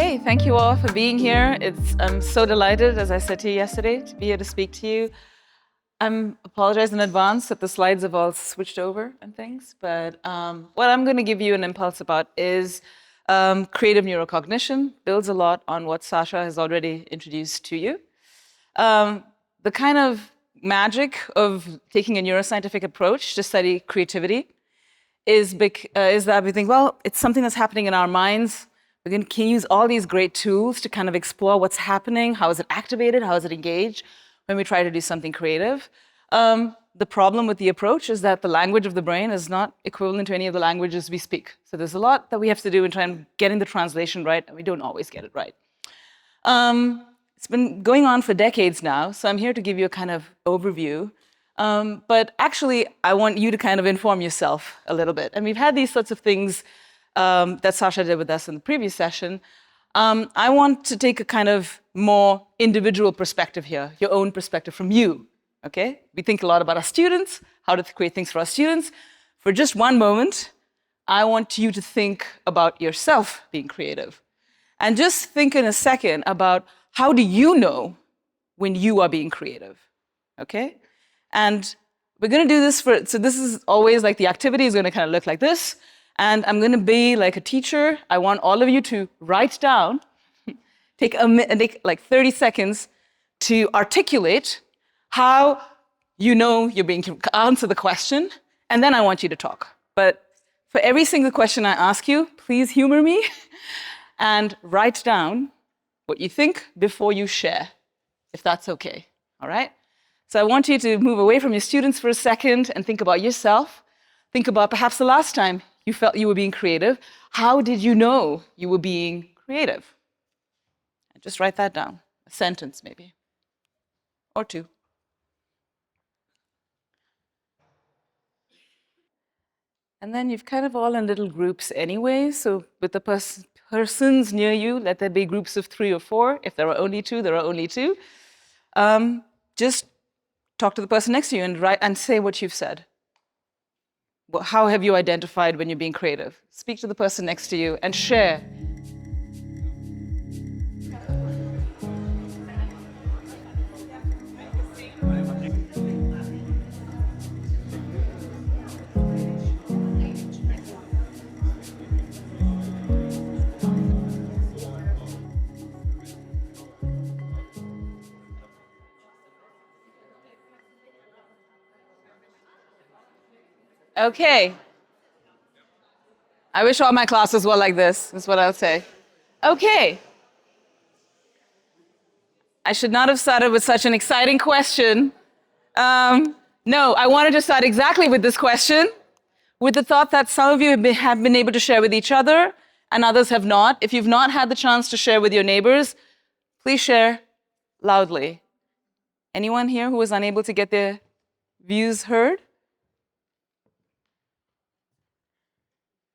Okay, thank you all for being here. I'm so delighted, as I said to you yesterday, to be here to speak to you. I apologize in advance that the slides have all switched over and things, but what I'm going to give you an impulse about is creative neurocognition. Builds a lot on what Sasha has already introduced to you. The kind of magic of taking a neuroscientific approach to study creativity is that we think, well, it's something that's happening in our minds. We can use all these great tools to kind of explore what's happening, how is it activated, how is it engaged when we try to do something creative. The problem with the approach is that the language of the brain is not equivalent to any of the languages we speak. So there's a lot that we have to do in trying to getting the translation right, and we don't always get it right. It's been going on for decades now, so I'm here to give you a kind of overview. But actually, I want you to kind of inform yourself a little bit. And we've had these sorts of things that Sasha did with us in the previous session. I want to take a kind of more individual perspective here, your own perspective from you, okay? We think a lot about our students, how to create things for our students. For just one moment, I want you to think about yourself being creative. And just think in a second about how do you know when you are being creative, okay? And we're going to do this so this is always like the activity is going to kind of look like this. And I'm going to be like a teacher. I want all of you to write down, take like 30 seconds to articulate how you know you're being answer the question. And then I want you to talk. But for every single question I ask you, please humor me and write down what you think before you share, if that's okay. All right? So I want you to move away from your students for a second and think about yourself. Think about perhaps the last time you felt you were being creative. How did you know you were being creative? And just write that down, a sentence maybe, or two. And then you've kind of all in little groups anyway, so with the persons near you, let there be groups of 3 or 4. If there are only 2, there are only 2. Just talk to the person next to you and say what you've said. How have you identified when you're being creative? Speak to the person next to you and share. Okay. I wish all my classes were like this, is what I'll say. Okay. I should not have started with such an exciting question. No, I wanted to start exactly with this question, with the thought that some of you have been able to share with each other and others have not. If you've not had the chance to share with your neighbors, please share loudly. Anyone here who was unable to get their views heard?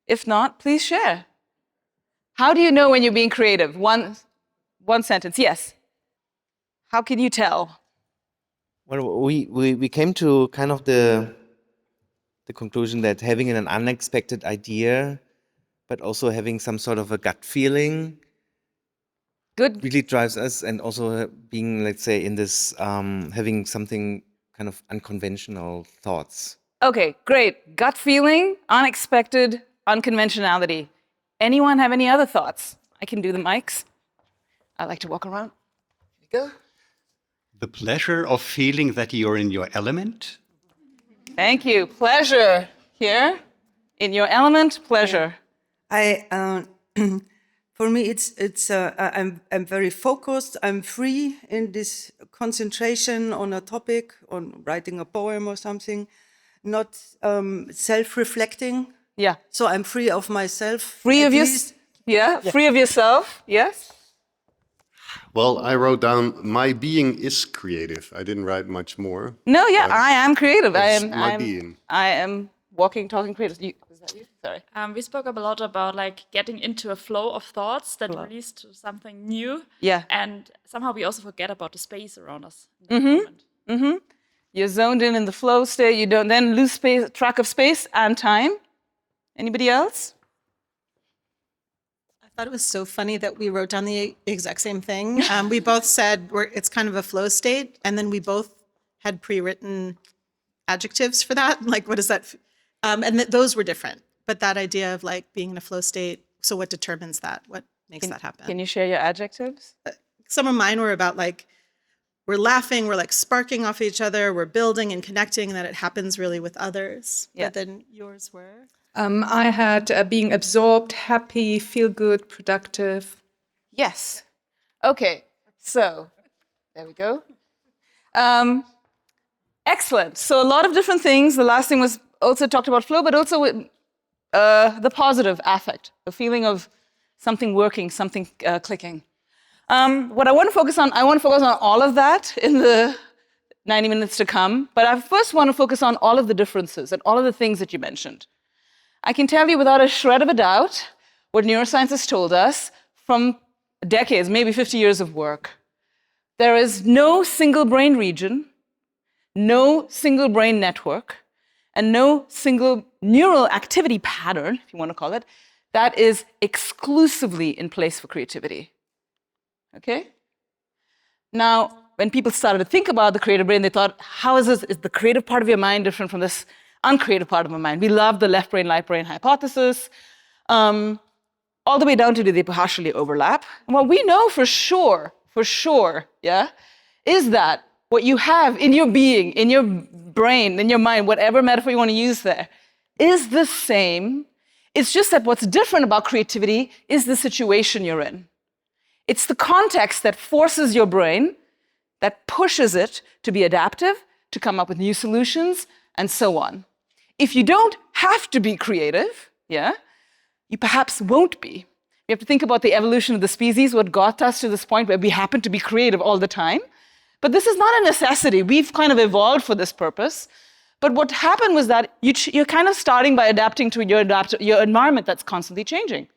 If not, please share. How do you know when you're being creative? One sentence, yes. How can you tell? Well, we came to kind of the conclusion that having an unexpected idea, but also having some sort of a gut feeling, Good. really drives us, and also being, let's say, in this, having something kind of unconventional thoughts. Okay, great. Gut feeling, unexpected, unconventionality. Anyone have any other thoughts? I can do the mics. I like to walk around. Here we go. The pleasure of feeling that you're in your element. Thank you. Pleasure. Here, in your element, pleasure. For me, I'm very focused. I'm free in this concentration on a topic, on writing a poem or something, not self-reflecting. Yeah. So I'm free of myself. Free of free of yourself. Yes. Well, I wrote down my being is creative. I didn't write much more. No, yeah, I am creative. I am walking, talking creative. Is that you? Sorry. We spoke a lot about like getting into a flow of thoughts that leads to something new. Yeah. And somehow we also forget about the space around us in that moment. Mm-hmm. You're zoned in the flow state. You don't then lose track of space and time. Anybody else? I thought it was so funny that we wrote down the exact same thing. We both said it's kind of a flow state, and then we both had pre-written adjectives for that. Like, what is that? And those were different. But that idea of like being in a flow state, so what determines that? What makes that happen? Can you share your adjectives? Some of mine were about like, we're laughing, we're like sparking off each other, we're building and connecting, and that it happens really with others. Yeah. But then yours were? I had being absorbed, happy, feel good, productive. Yes. Okay, so there we go. Excellent. So a lot of different things. The last thing was also talked about flow, but also the positive affect, the feeling of something working, something clicking. What I want to focus on all of that in the 90 minutes to come, but I first want to focus on all of the differences and all of the things that you mentioned. I can tell you without a shred of a doubt what neuroscience has told us from decades, maybe 50 years of work. There is no single brain region, no single brain network, and no single neural activity pattern, if you want to call it, that is exclusively in place for creativity. Okay? Now, when people started to think about the creative brain, they thought, how is the creative part of your mind different from this uncreative part of my mind? We love the left brain, right brain hypothesis, all the way down to do they partially overlap? And what we know for sure, yeah, is that what you have in your being, in your brain, in your mind, whatever metaphor you want to use there, is the same. It's just that what's different about creativity is the situation you're in. It's the context that forces your brain, that pushes it to be adaptive, to come up with new solutions, and so on. If you don't have to be creative, yeah, you perhaps won't be. You have to think about the evolution of the species, what got us to this point where we happen to be creative all the time. But this is not a necessity. We've kind of evolved for this purpose. But what happened was that you're kind of starting by adapting to your environment that's constantly changing.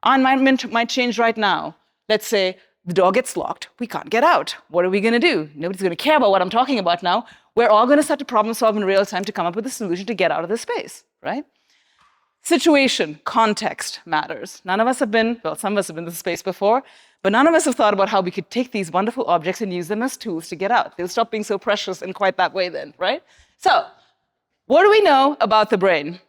Our environment might change right now. Let's say the door gets locked. We can't get out. What are we going to do? Nobody's going to care about what I'm talking about now. We're all going to start to problem solve in real time to come up with a solution to get out of this space, right? Situation, context matters. None of us have been, well, some of us have been in this space before, but none of us have thought about how we could take these wonderful objects and use them as tools to get out. They'll stop being so precious in quite that way then, right? So, what do we know about the brain?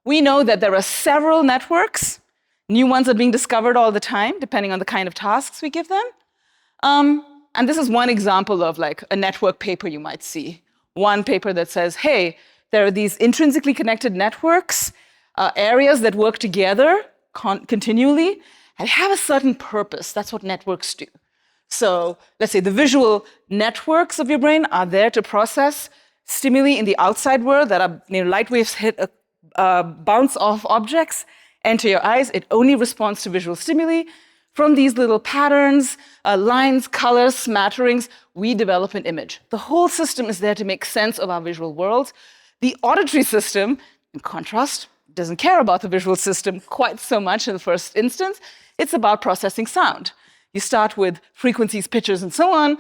We know that there are several networks. New ones are being discovered all the time, depending on the kind of tasks we give them. And this is one example of like a network paper you might see. One paper that says, hey, there are these intrinsically connected networks, areas that work together continually, and have a certain purpose. That's what networks do. So let's say the visual networks of your brain are there to process stimuli in the outside world that are, light waves hit, bounce off objects, enter your eyes. It only responds to visual stimuli. From these little patterns, lines, colors, smatterings, we develop an image. The whole system is there to make sense of our visual world. The auditory system, in contrast, doesn't care about the visual system quite so much in the first instance. It's about processing sound. You start with frequencies, pitches, and so on,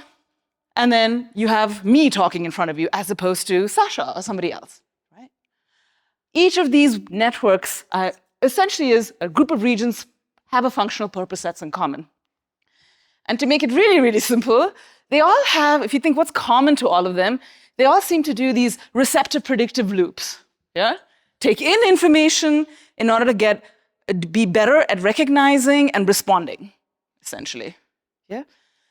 and then you have me talking in front of you as opposed to Sasha or somebody else, right? Each of these networks essentially is a group of regions have a functional purpose that's in common. And to make it really, really simple, they all have, if you think what's common to all of them, they all seem to do these receptive predictive loops, yeah? Take in information in order to be better at recognizing and responding, essentially, yeah?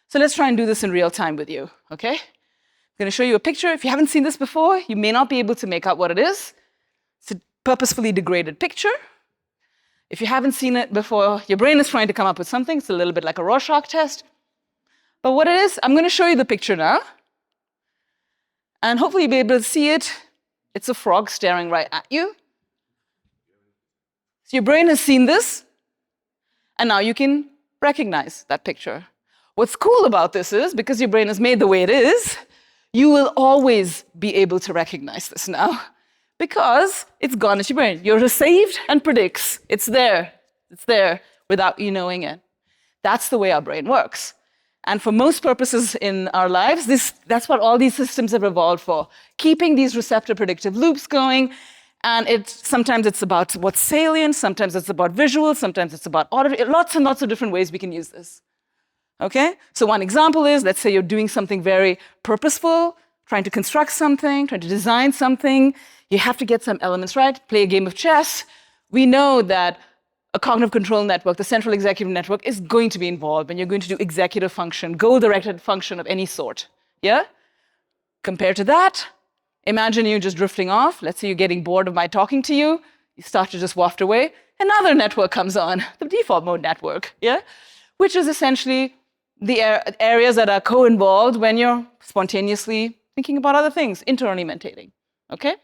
So let's try and do this in real time with you, okay? I'm gonna show you a picture. If you haven't seen this before, you may not be able to make out what it is. It's a purposefully degraded picture. If you haven't seen it before, your brain is trying to come up with something. It's a little bit like a Rorschach test. But what it is, I'm gonna show you the picture now. And hopefully you'll be able to see it. It's a frog staring right at you. So your brain has seen this, and now you can recognize that picture. What's cool about this is, because your brain is made the way it is, you will always be able to recognize this now, because it's gone into your brain. You're received and predicts. It's there without you knowing it. That's the way our brain works. And for most purposes in our lives, that's what all these systems have evolved for, keeping these receptive predictive loops going And sometimes it's about what's salient, sometimes it's about visual, sometimes it's about auditory, lots and lots of different ways we can use this. Okay? So one example is, let's say you're doing something very purposeful, trying to construct something, trying to design something. You have to get some elements right, play a game of chess. We know that a cognitive control network, the central executive network, is going to be involved when you're going to do executive function, goal-directed function of any sort. Yeah? Compared to that, imagine you just drifting off. Let's say you're getting bored of my talking to you. You start to just waft away. Another network comes on, the default mode network, yeah? Which is essentially the areas that are co-involved when you're spontaneously thinking about other things, internally mentating, okay?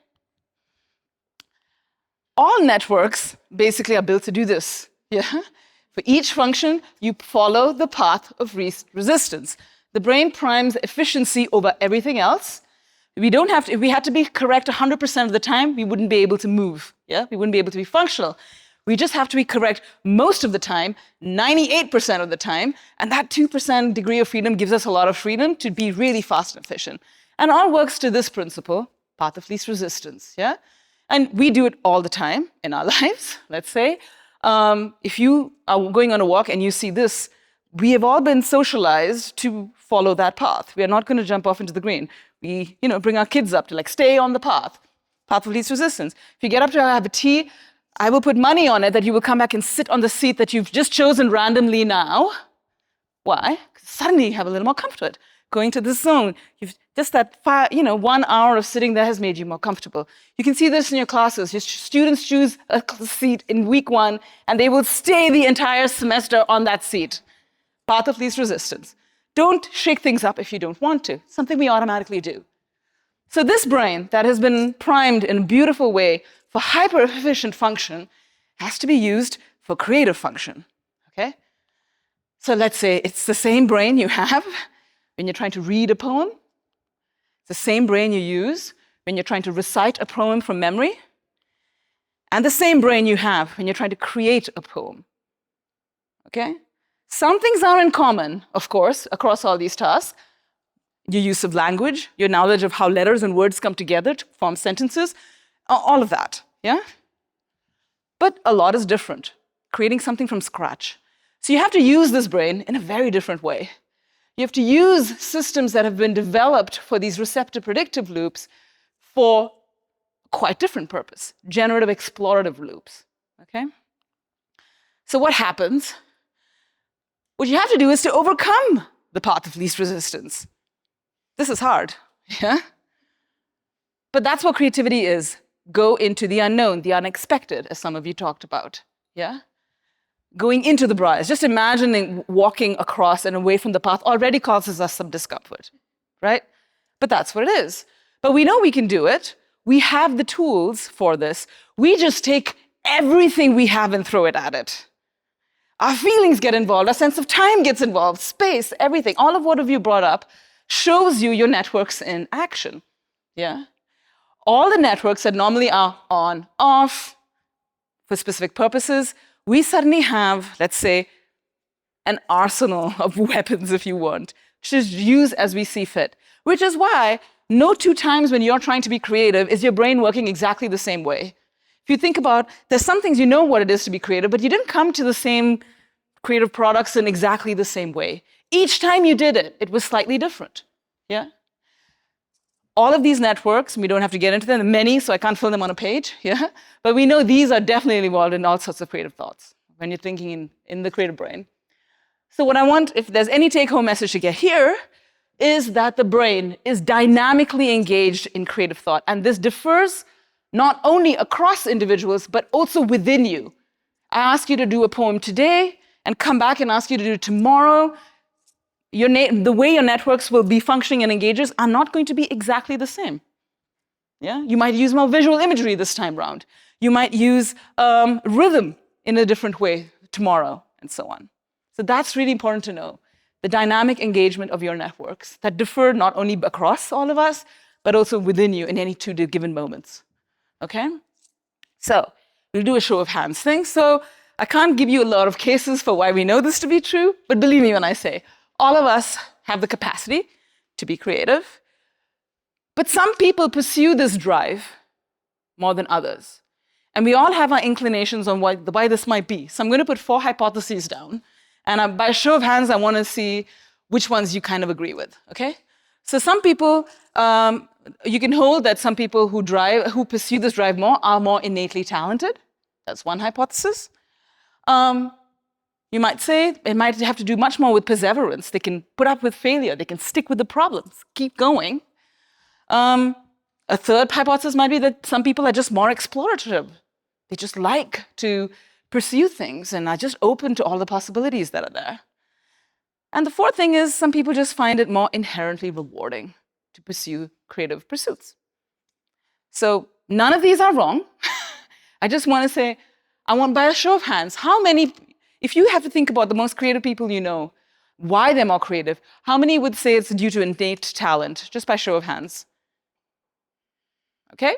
All networks basically are built to do this, yeah? For each function, you follow the path of least resistance. The brain primes efficiency over everything else. If we had to be correct 100% of the time, we wouldn't be able to move, yeah? We wouldn't be able to be functional. We just have to be correct most of the time, 98% of the time, and that 2% degree of freedom gives us a lot of freedom to be really fast and efficient. And all works to this principle, path of least resistance, yeah? And we do it all the time in our lives, let's say. If you are going on a walk and you see this, we have all been socialized to follow that path. We are not going to jump off into the green. We, bring our kids up to stay on the path of least resistance. If you get up to have a tea, I will put money on it that you will come back and sit on the seat that you've just chosen randomly now. Why? Because suddenly you have a little more comfort. Going to this zone, just that 1 hour of sitting there has made you more comfortable. You can see this in your classes. Your students choose a seat in week 1, and they will stay the entire semester on that seat. Path of least resistance. Don't shake things up if you don't want to. Something we automatically do. So this brain that has been primed in a beautiful way for hyper-efficient function has to be used for creative function, okay? So let's say it's the same brain you have when you're trying to read a poem. It's the same brain you use when you're trying to recite a poem from memory. And the same brain you have when you're trying to create a poem, okay? Some things are in common, of course, across all these tasks. Your use of language, your knowledge of how letters and words come together to form sentences, all of that, yeah? But a lot is different, creating something from scratch. So you have to use this brain in a very different way. You have to use systems that have been developed for these receptive predictive loops for quite different purpose, generative-explorative loops, okay? So what happens? What you have to do is to overcome the path of least resistance. This is hard, yeah? But that's what creativity is. Go into the unknown, the unexpected, as some of you talked about, yeah? Going into the briars. Just imagining walking across and away from the path already causes us some discomfort, right? But that's what it is. But we know we can do it. We have the tools for this. We just take everything we have and throw it at it. Our feelings get involved, our sense of time gets involved, space, everything. All of what you brought up shows you your networks in action, yeah? All the networks that normally are on, off, for specific purposes, we suddenly have, let's say, an arsenal of weapons, if you want, to use as we see fit. Which is why no 2 times when you're trying to be creative is your brain working exactly the same way. If you think about, there's some things you know what it is to be creative, but you didn't come to the same creative products in exactly the same way. Each time you did it, it was slightly different, yeah? All of these networks, we don't have to get into them, many, so I can't fill them on a page, yeah? But we know these are definitely involved in all sorts of creative thoughts when you're thinking in the creative brain. So what I want, if there's any take-home message to get here, is that the brain is dynamically engaged in creative thought. And this differs not only across individuals, but also within you. I ask you to do a poem today and come back and ask you to do it tomorrow. The way your networks will be functioning and engages are not going to be exactly the same. Yeah? You might use more visual imagery this time around. You might use rhythm in a different way tomorrow, and so on. So that's really important to know. The dynamic engagement of your networks that differ not only across all of us, but also within you in any 2 given moments. Okay? So we'll do a show of hands thing. So I can't give you a lot of cases for why we know this to be true, but believe me when I say, all of us have the capacity to be creative, but some people pursue this drive more than others. And we all have our inclinations on why this might be. So I'm going to put 4 hypotheses down. And by a show of hands, I want to see which ones you kind of agree with, okay? So some people, you can hold that some people who pursue this drive more are more innately talented. That's one hypothesis. You might say it might have to do much more with perseverance. They can put up with failure. They can stick with the problems, keep going. A third hypothesis might be that some people are just more explorative. They just like to pursue things and are just open to all the possibilities that are there. And the fourth thing is some people just find it more inherently rewarding to pursue creative pursuits. So none of these are wrong. I just want to say, I want by a show of hands, how many, if you have to think about the most creative people you know, why they're more creative, how many would say it's due to innate talent, just by show of hands? Okay?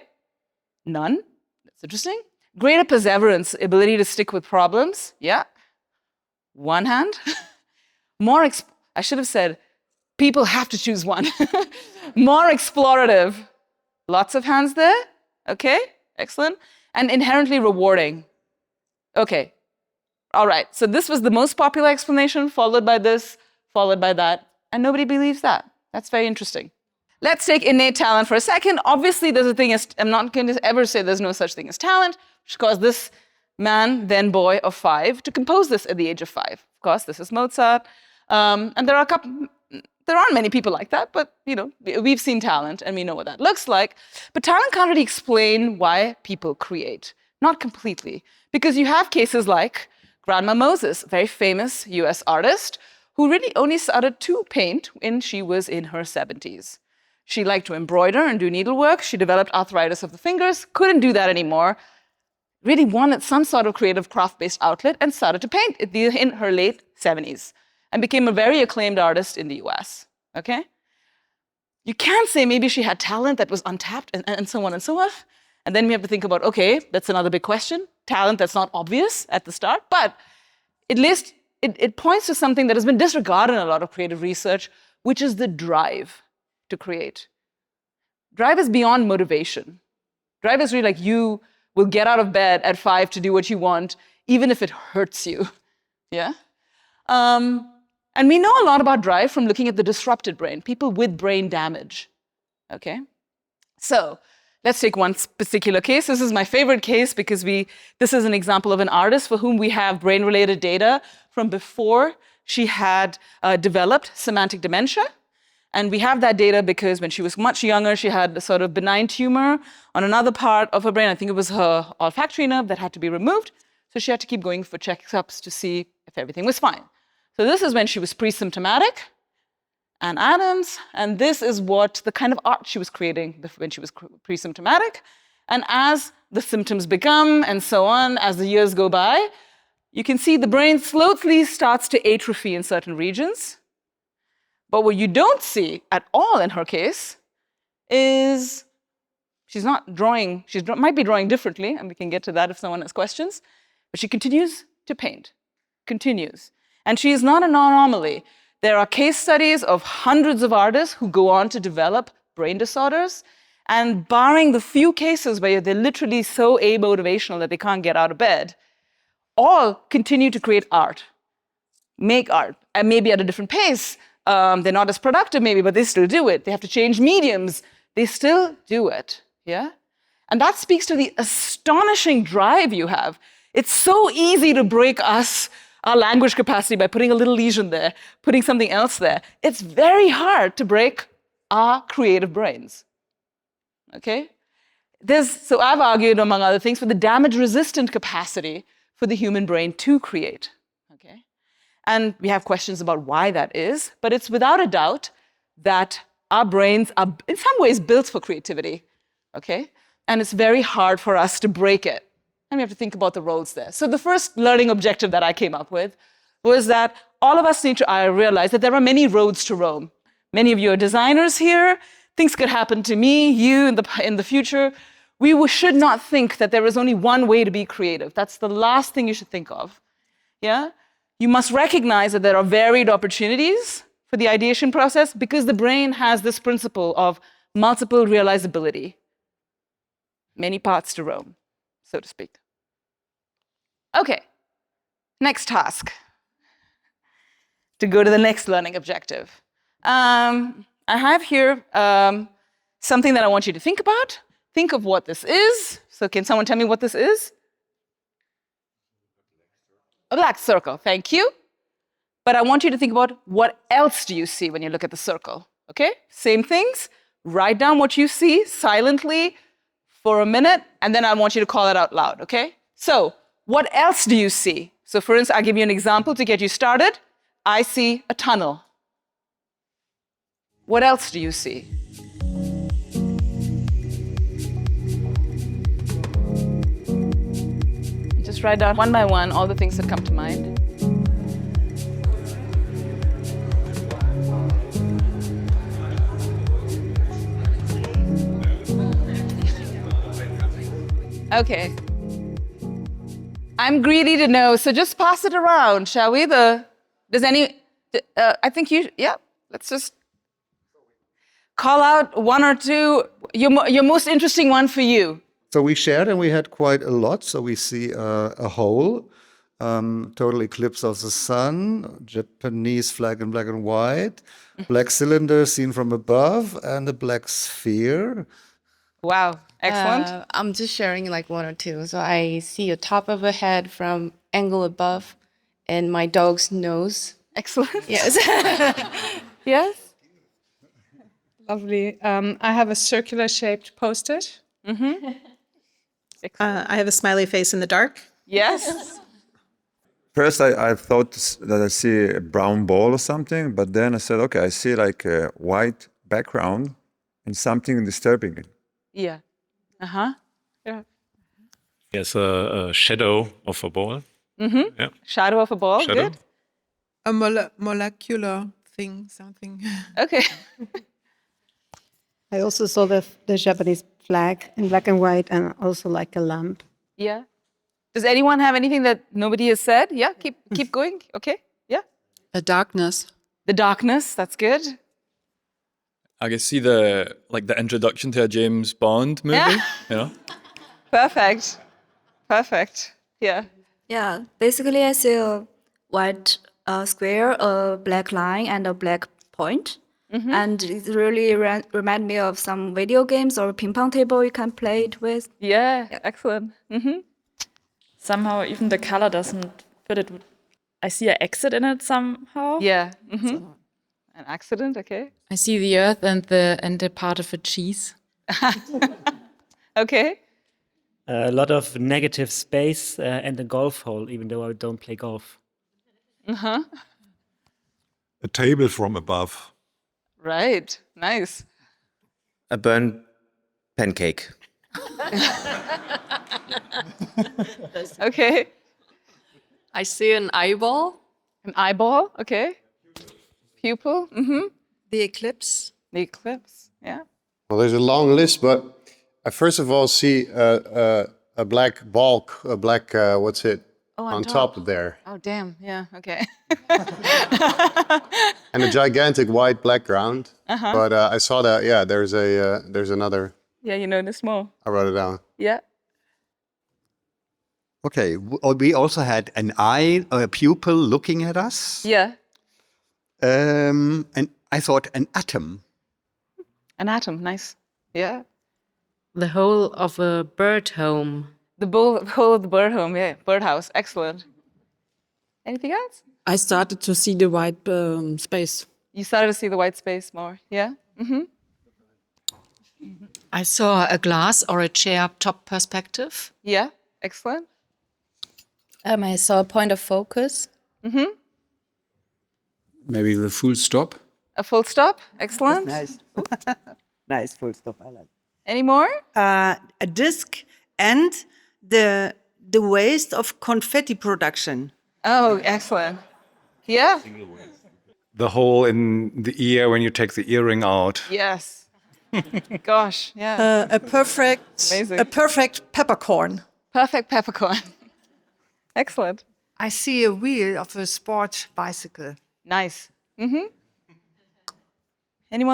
None. That's interesting. Greater perseverance, ability to stick with problems. Yeah. One hand. I should have said, people have to choose one. More explorative. Lots of hands there. Okay, excellent. And inherently rewarding. Okay. All right. So this was the most popular explanation, followed by this, followed by that. And nobody believes that. That's very interesting. Let's take innate talent for a second. Obviously, there's a thing as, I'm not going to ever say there's no such thing as talent, which caused this man, then boy of 5, to compose this at the age of 5. Of course, this is Mozart. And there aren't many people like that, but we've seen talent and we know what that looks like. But talent can't really explain why people create. Not completely. Because you have cases like Grandma Moses, a very famous US artist, who really only started to paint when she was in her 70s. She liked to embroider and do needlework. She developed arthritis of the fingers, couldn't do that anymore, really wanted some sort of creative craft-based outlet and started to paint in her late 70s and became a very acclaimed artist in the US, okay? You can't say maybe she had talent that was untapped and so on and so on. And then we have to think about, okay, that's another big question. Talent that's not obvious at the start, but at least it points to something that has been disregarded in a lot of creative research, which is the drive to create. Drive is beyond motivation. Drive is really like you will get out of bed at 5 to do what you want, even if it hurts you, yeah? And we know a lot about drive from looking at the disrupted brain, people with brain damage, okay? So let's take one particular case. This is my favorite case because this is an example of an artist for whom we have brain-related data from before she had developed semantic dementia. And we have that data because when she was much younger, she had a sort of benign tumor on another part of her brain. I think it was her olfactory nerve that had to be removed. So she had to keep going for checkups to see if everything was fine. So this is when she was pre-symptomatic, Anne Adams, and this is what the kind of art she was creating when she was pre-symptomatic. And as the symptoms become and so on, as the years go by, you can see the brain slowly starts to atrophy in certain regions. But what you don't see at all in her case is she's not drawing, she might be drawing differently, and we can get to that if someone has questions, but she continues to paint, continues. And she is not an anomaly. There are case studies of hundreds of artists who go on to develop brain disorders, and barring the few cases where they're literally so amotivational that they can't get out of bed, all continue to create art, make art, and maybe at a different pace. They're not as productive maybe, but they still do it. They have to change mediums. They still do it, yeah? And that speaks to the astonishing drive you have. It's so easy to break our language capacity by putting a little lesion there, putting something else there. It's very hard to break our creative brains, okay? So I've argued, among other things, for the damage-resistant capacity for the human brain to create, okay? And we have questions about why that is, but it's without a doubt that our brains are in some ways built for creativity, okay? And it's very hard for us to break it. And we have to think about the roads there. So the first learning objective that I came up with was that all of us need to realize that there are many roads to Rome. Many of you are designers here. Things could happen to me, you in the future. We should not think that there is only one way to be creative. That's the last thing you should think of, yeah? You must recognize that there are varied opportunities for the ideation process because the brain has this principle of multiple realizability. many paths to Rome, so to speak. Okay, next task. To go to the next learning objective. I have here something that I want you to think about. Think of what this is. So can someone tell me what this is? A black circle, thank you. But I want you to think about what else do you see when you look at the circle, okay? Same things, write down what you see silently for a minute, and then I want you to call it out loud, okay? So, what else do you see? So for instance, I'll give you an example to get you started. I see a tunnel. What else do you see? Just write down one by one all the things that come to mind. Okay. I'm greedy to know, so just pass it around, shall we? I think let's just call out one or two, your most interesting one for you. So we shared and we had quite a lot. So we see a hole, total eclipse of the sun, Japanese flag in black and white, black cylinder seen from above, and a black sphere. Wow, excellent. I'm just sharing like one or two. So I see a top of a head from angle above and my dog's nose. Excellent. Yes. Yes? Lovely. I have a circular shaped post-it. I have a smiley face in the dark. Yes? First, I thought that I see a brown ball or something, but then I said, okay, I see like a white background and something disturbing it. Yeah. Uh-huh. Yeah. Yes, a shadow of a ball. Yeah. Shadow of a ball, Shadow. good. A molecular thing, something. Okay. I also saw the Japanese flag in black and white and also like a lamp. Yeah. Does anyone have anything that nobody has said? Yeah, keep going. Okay. Yeah. A darkness. The darkness, that's good. I can see the introduction to a James Bond movie. Yeah. You know? Perfect. Perfect. Yeah. Yeah, basically I see a white square, a black line, and a black point. And it really remind me of some video games or ping pong table you can play it with. Yeah. Excellent. Somehow even the color doesn't fit it. I see an exit in it somehow. Yeah. An accident, okay. I see the earth and the part of a cheese. Okay. A lot of negative space and a golf hole, even though I don't play golf. Uh-huh. A table from above. Right. Nice. A burnt pancake. Okay. I see an eyeball. An eyeball, okay. Pupil. The eclipse. The eclipse, yeah. Well, there's a long list, but I first of all see a black bulk, a black, on top there. Oh, damn. Yeah, okay. And a gigantic white background. But I saw that, yeah, there's another. Yeah, you noticed more. I wrote it down. Yeah. Okay, we also had an eye, a pupil looking at us. Yeah. And I thought an atom. An atom, nice. Yeah. The whole of a bird home. The whole of the bird home, yeah. Birdhouse, excellent. Anything else? I started to see the white space. You started to see the white space more, yeah? I saw a glass or a chair top perspective. Yeah, excellent. I saw a point of focus. Maybe the full stop. A full stop, excellent. Nice. Nice full stop, I like. Any more? A disc and the waste of confetti production. Oh, excellent. Yeah. The hole in the ear when you take the earring out. Yes. Gosh, yeah. A perfect peppercorn. Perfect peppercorn. Excellent. I see a wheel of a sport bicycle. Nice. Anyone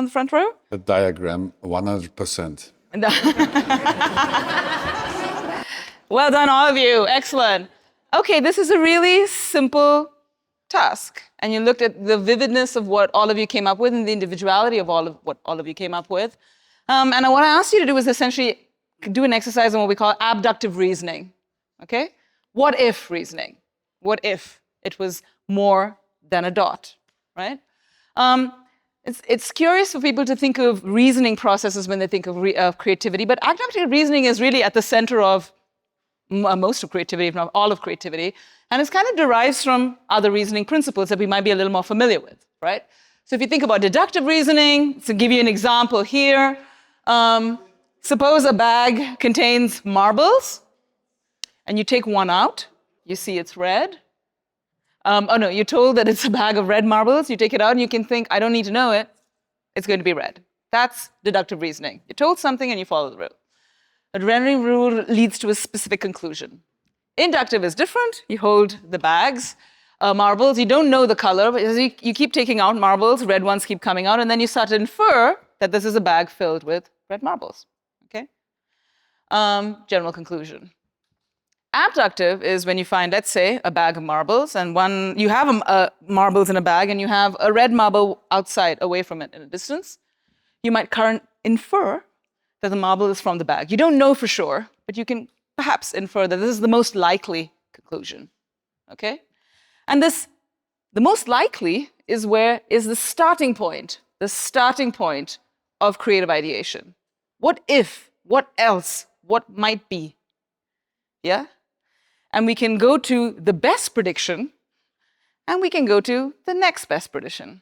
in the front row? A diagram, 100%. Well done, all of you. Excellent. Okay, this is a really simple task. And you looked at the vividness of what all of you came up with and the individuality of what all of you came up with. And what I asked you to do was essentially do an exercise on what we call abductive reasoning. Okay? What if reasoning? What if it was more than a dot, right? It's curious for people to think of reasoning processes when they think of creativity, but abductive reasoning is really at the center of most of creativity, if not all of creativity, and it kind of derives from other reasoning principles that we might be a little more familiar with, right? So if you think about deductive reasoning, to give you an example here, suppose a bag contains marbles, and you take one out, you see it's red. Oh no, you're told that it's a bag of red marbles, you take it out and you can think, I don't need to know it, it's going to be red. That's deductive reasoning. You're told something and you follow the rule. A rendering rule leads to a specific conclusion. Inductive is different. You hold the bags, marbles, you don't know the color, but as you keep taking out marbles, red ones keep coming out, and then you start to infer that this is a bag filled with red marbles, okay? General conclusion. Abductive is when you find, let's say, a bag of marbles, and you have marbles in a bag, and you have a red marble outside, away from it in a distance. You might infer that the marble is from the bag. You don't know for sure, but you can perhaps infer that this is the most likely conclusion, okay? And the most likely is the starting point of creative ideation. What if, what else, what might be, yeah? And we can go to the best prediction, and we can go to the next best prediction,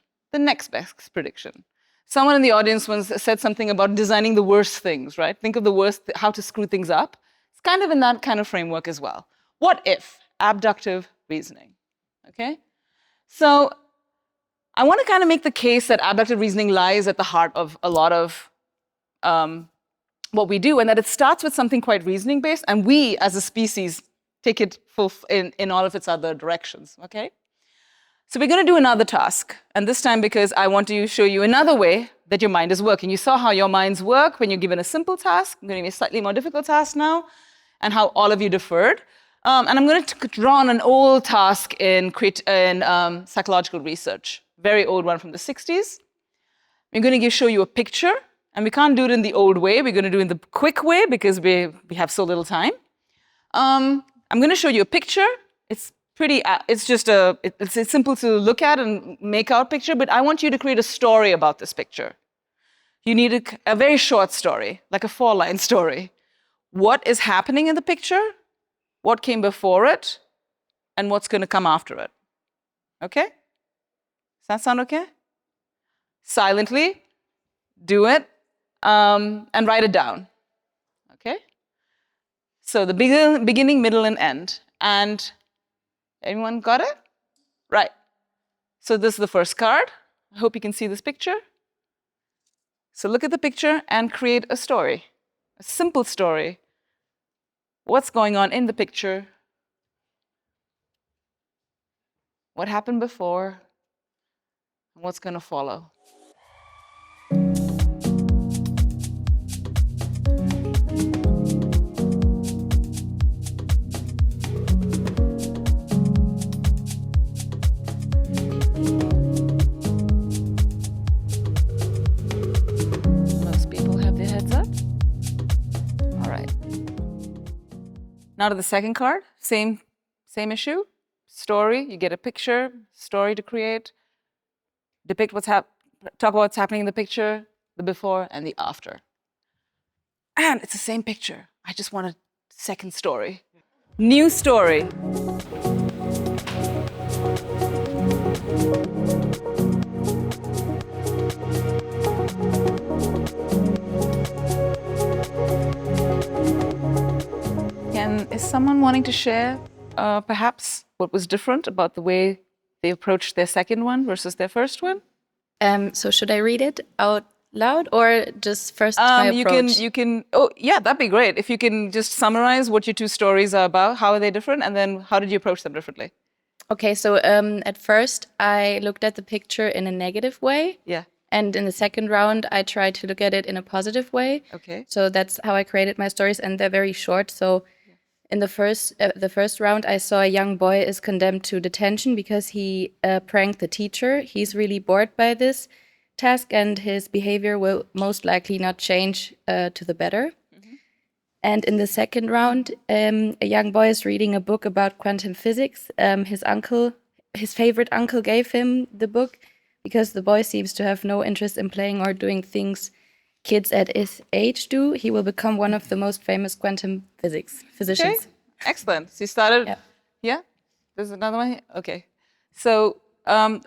Someone in the audience once said something about designing the worst things, right? Think of the worst, how to screw things up. It's kind of in that kind of framework as well. What if? Abductive reasoning, okay? So I want to kind of make the case that abductive reasoning lies at the heart of a lot of what we do, and that it starts with something quite reasoning-based, and we, as a species, take it in all of its other directions, okay? So we're going to do another task, and this time because I want to show you another way that your mind is working. You saw how your minds work when you're given a simple task. I'm going to give you a slightly more difficult task now, and how all of you deferred. And I'm going to draw on an old task in psychological research, very old one from the 60s. I'm going to show you a picture, and we can't do it in the old way. We're going to do it in the quick way because we have so little time. I'm going to show you a picture. It's simple to look at and make out picture, but I want you to create a story about this picture. You need a very short story, like a 4-line story. What is happening in the picture? What came before it? And what's going to come after it? Okay? Does that sound okay? Silently, do it, and write it down. Okay? So the beginning, middle, and end. And anyone got it? Right. So this is the first card. I hope you can see this picture. So look at the picture and create a story, a simple story. What's going on in the picture? What happened before? And what's going to follow? Now to the second card, same issue. Story, you get a picture, story to create, talk about what's happening in the picture, the before and the after. And it's the same picture. I just want a second story. New story. Is someone wanting to share perhaps what was different about the way they approached their second one versus their first one? So should I read it out loud or just first my approach? You can, oh yeah, that'd be great. If you can just summarize what your two stories are about, how are they different, and then how did you approach them differently? Okay, so at first I looked at the picture in a negative way. Yeah. And in the second round, I try to look at it in a positive way. Okay. So that's how I created my stories, and they're very short. So in the first round, I saw a young boy is condemned to detention because he pranked the teacher. He's really bored by this task, and his behavior will most likely not change to the better. And in the second round, a young boy is reading a book about quantum physics. His favorite uncle gave him the book because the boy seems to have no interest in playing or doing things kids at his age do. He will become one of the most famous quantum physicians. Okay. Excellent. So you started, yeah? There's another one here? Okay. So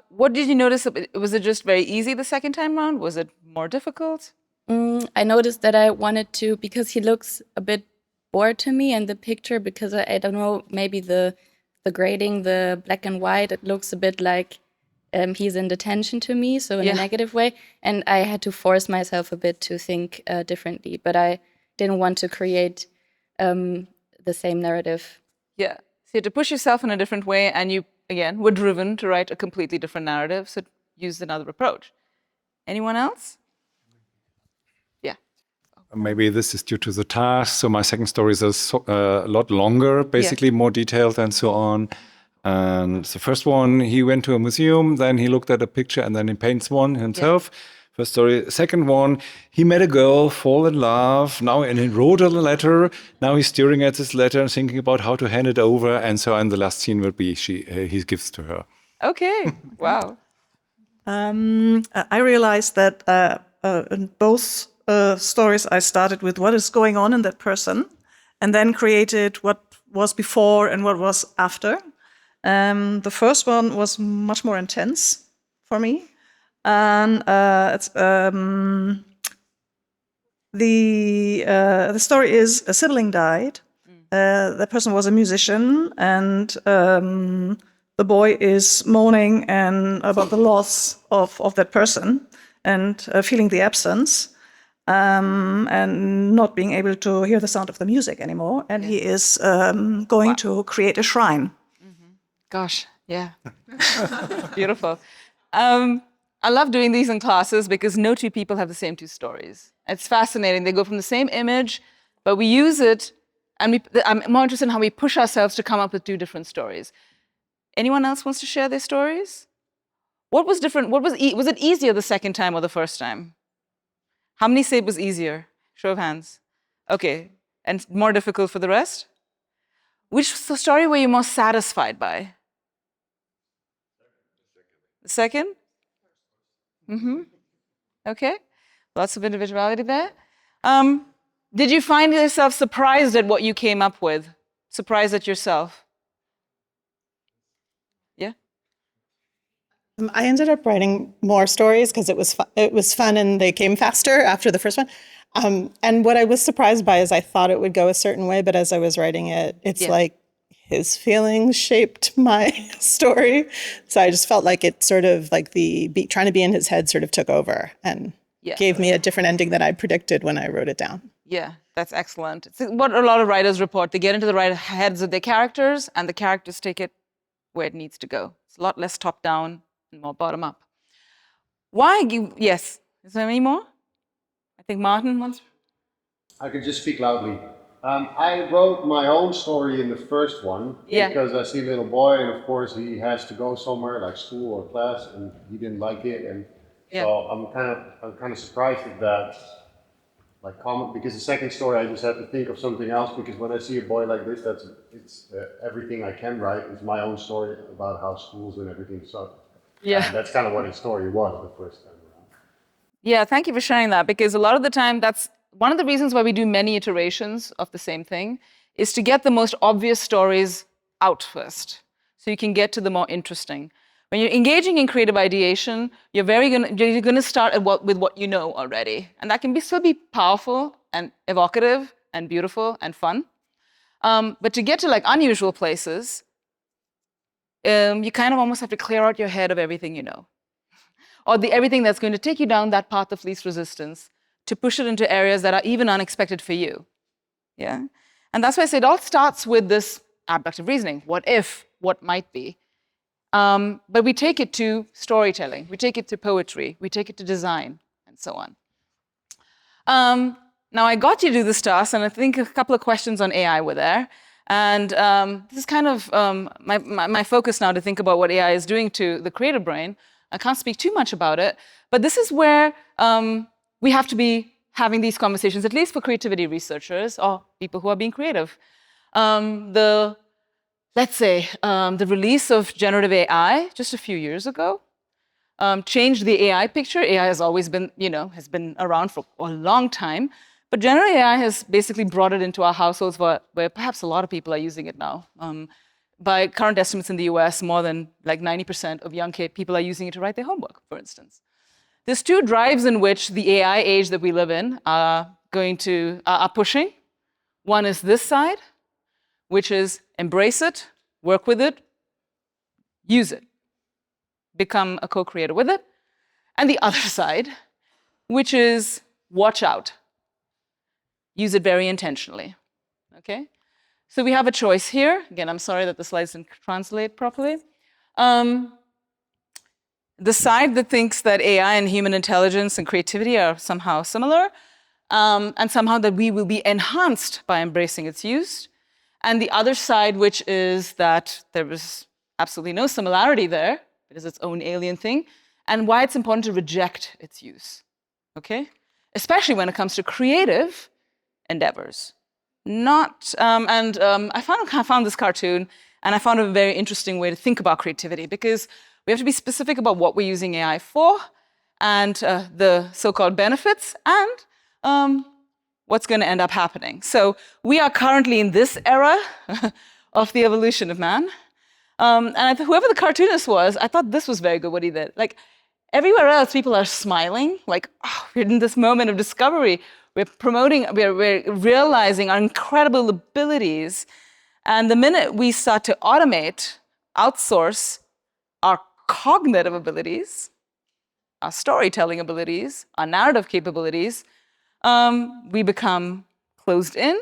what did you notice? Was it just very easy the second time round? Was it more difficult? I noticed that I wanted to, because he looks a bit bored to me in the picture, because I don't know, maybe the grading, the black and white, it looks a bit like he's in detention to me, so in a negative way. And I had to force myself a bit to think differently, but I didn't want to create the same narrative. Yeah, so you had to push yourself in a different way, and you, again, were driven to write a completely different narrative, so used another approach. Anyone else? Yeah. Maybe this is due to the task. So my second story is a lot longer, basically more detailed and so on. And the first one, he went to a museum, then he looked at a picture and then he paints one himself. First story. Second one, he met a girl, fall in love, and he wrote a letter. Now he's staring at this letter and thinking about how to hand it over. And so on, the last scene will be he gives to her. Okay, wow. I realized that in both stories, I started with what is going on in that person and then created what was before and what was after. The first one was much more intense for me. And the story is a sibling died. The person was a musician, and the boy is mourning about the loss of that person and feeling the absence. And not being able to hear the sound of the music anymore. And he is going to create a shrine. Gosh, yeah. Beautiful. I love doing these in classes because no two people have the same two stories. It's fascinating. They go from the same image, but we use it, and I'm more interested in how we push ourselves to come up with two different stories. Anyone else wants to share their stories? What was different? Was it easier the second time or the first time? How many say it was easier? Show of hands. Okay, and more difficult for the rest? Which story were you most satisfied by? The second? Okay, lots of individuality there. Did you find yourself surprised at what you came up with? Surprised at yourself? Yeah? I ended up writing more stories because it was fun and they came faster after the first one. And what I was surprised by is I thought it would go a certain way, but as I was writing it, it's like his feelings shaped my story. So I just felt like it sort of like trying to be in his head sort of took over and gave me a different ending than I predicted when I wrote it down. Yeah, that's excellent. It's what a lot of writers report. They get into the right heads of their characters, and the characters take it where it needs to go. It's a lot less top-down and more bottom-up. Yes, is there any more? I think Martin wants. I could just speak loudly. I wrote my own story in the first one because I see a little boy, and of course he has to go somewhere like school or class, and he didn't like it, and so I'm kind of surprised at that, like comment, because the second story I just had to think of something else, because when I see a boy like this, it's everything I can write is my own story about how schools and everything. So that's kind of what his story was the first time around. Yeah, thank you for sharing that, because a lot of the time that's one of the reasons why we do many iterations of the same thing is to get the most obvious stories out first, so you can get to the more interesting. When you're engaging in creative ideation, you're going to start with what you know already, and that can still be powerful and evocative and beautiful and fun. But to get to like unusual places, you kind of almost have to clear out your head of everything you know, or everything that's going to take you down that path of least resistance, to push it into areas that are even unexpected for you. Yeah? And that's why I say it all starts with this abductive reasoning. What if? What might be? But we take it to storytelling, we take it to poetry, we take it to design, and so on. Now, I got you to do this task, and I think a couple of questions on AI were there. And this is kind of my focus now, to think about what AI is doing to the creative brain. I can't speak too much about it, but this is where we have to be having these conversations, at least for creativity researchers or people who are being creative. Let's say the release of generative AI just a few years ago changed the AI picture. AI has always been, has been around for a long time, but generative AI has basically brought it into our households where perhaps a lot of people are using it now. By current estimates in the US, more than like 90% of young people are using it to write their homework, for instance. There's two drives in which the AI age that we live in are pushing. One is this side, which is embrace it, work with it, use it, become a co-creator with it. And the other side, which is watch out, use it very intentionally, okay? So we have a choice here. Again, I'm sorry that the slides didn't translate properly. The side that thinks that AI and human intelligence and creativity are somehow similar, and somehow that we will be enhanced by embracing its use. And the other side, which is that there is absolutely no similarity there, it is its own alien thing, and why it's important to reject its use, okay? Especially when it comes to creative endeavors. I found this cartoon, and I found a very interesting way to think about creativity, because we have to be specific about what we're using AI for, and the so-called benefits, and what's going to end up happening. So we are currently in this era of the evolution of man. And whoever the cartoonist was, I thought this was very good what he did. Like, everywhere else, people are smiling, like, oh, we're in this moment of discovery. We're realizing our incredible abilities. And the minute we start to automate, outsource our cognitive abilities, our storytelling abilities, our narrative capabilities, we become closed in,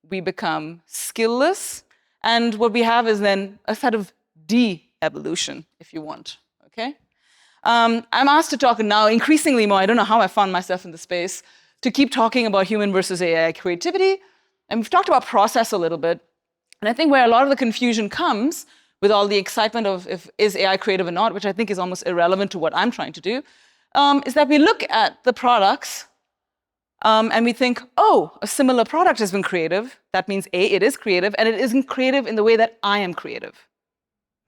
we become skillless, and what we have is then a set of de-evolution, if you want, okay? I'm asked to talk now increasingly more, I don't know how I found myself in the space, to keep talking about human versus AI creativity. And we've talked about process a little bit. And I think where a lot of the confusion comes with all the excitement of is AI creative or not, which I think is almost irrelevant to what I'm trying to do, is that we look at the products and we think, oh, a similar product has been creative. That means A, it is creative, and it isn't creative in the way that I am creative,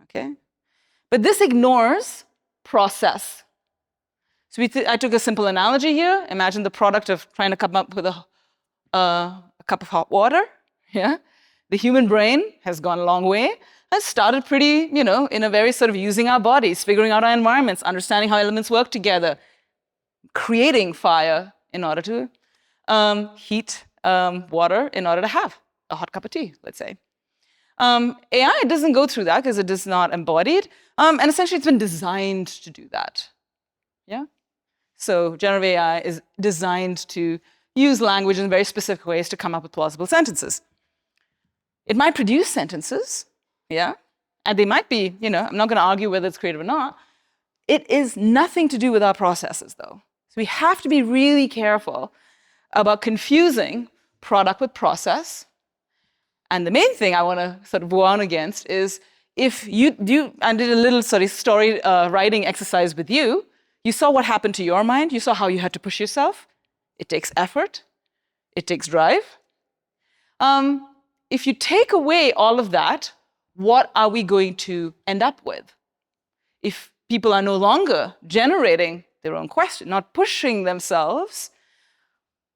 okay? But this ignores process. So I took a simple analogy here. Imagine the product of trying to come up with a cup of hot water, yeah? The human brain has gone a long way and started pretty, in a very sort of using our bodies, figuring out our environments, understanding how elements work together, creating fire in order to heat water in order to have a hot cup of tea, let's say. AI doesn't go through that because it is not embodied. And essentially, it's been designed to do that. Yeah? So generative AI is designed to use language in very specific ways to come up with plausible sentences. It might produce sentences, yeah? And they might be, I'm not going to argue whether it's creative or not. It is nothing to do with our processes, though. So we have to be really careful about confusing product with process. And the main thing I want to sort of warn against is if I did a little sort of story writing exercise with you, you saw what happened to your mind, you saw how you had to push yourself. It takes effort, it takes drive. If you take away all of that, what are we going to end up with? If people are no longer generating their own question, not pushing themselves,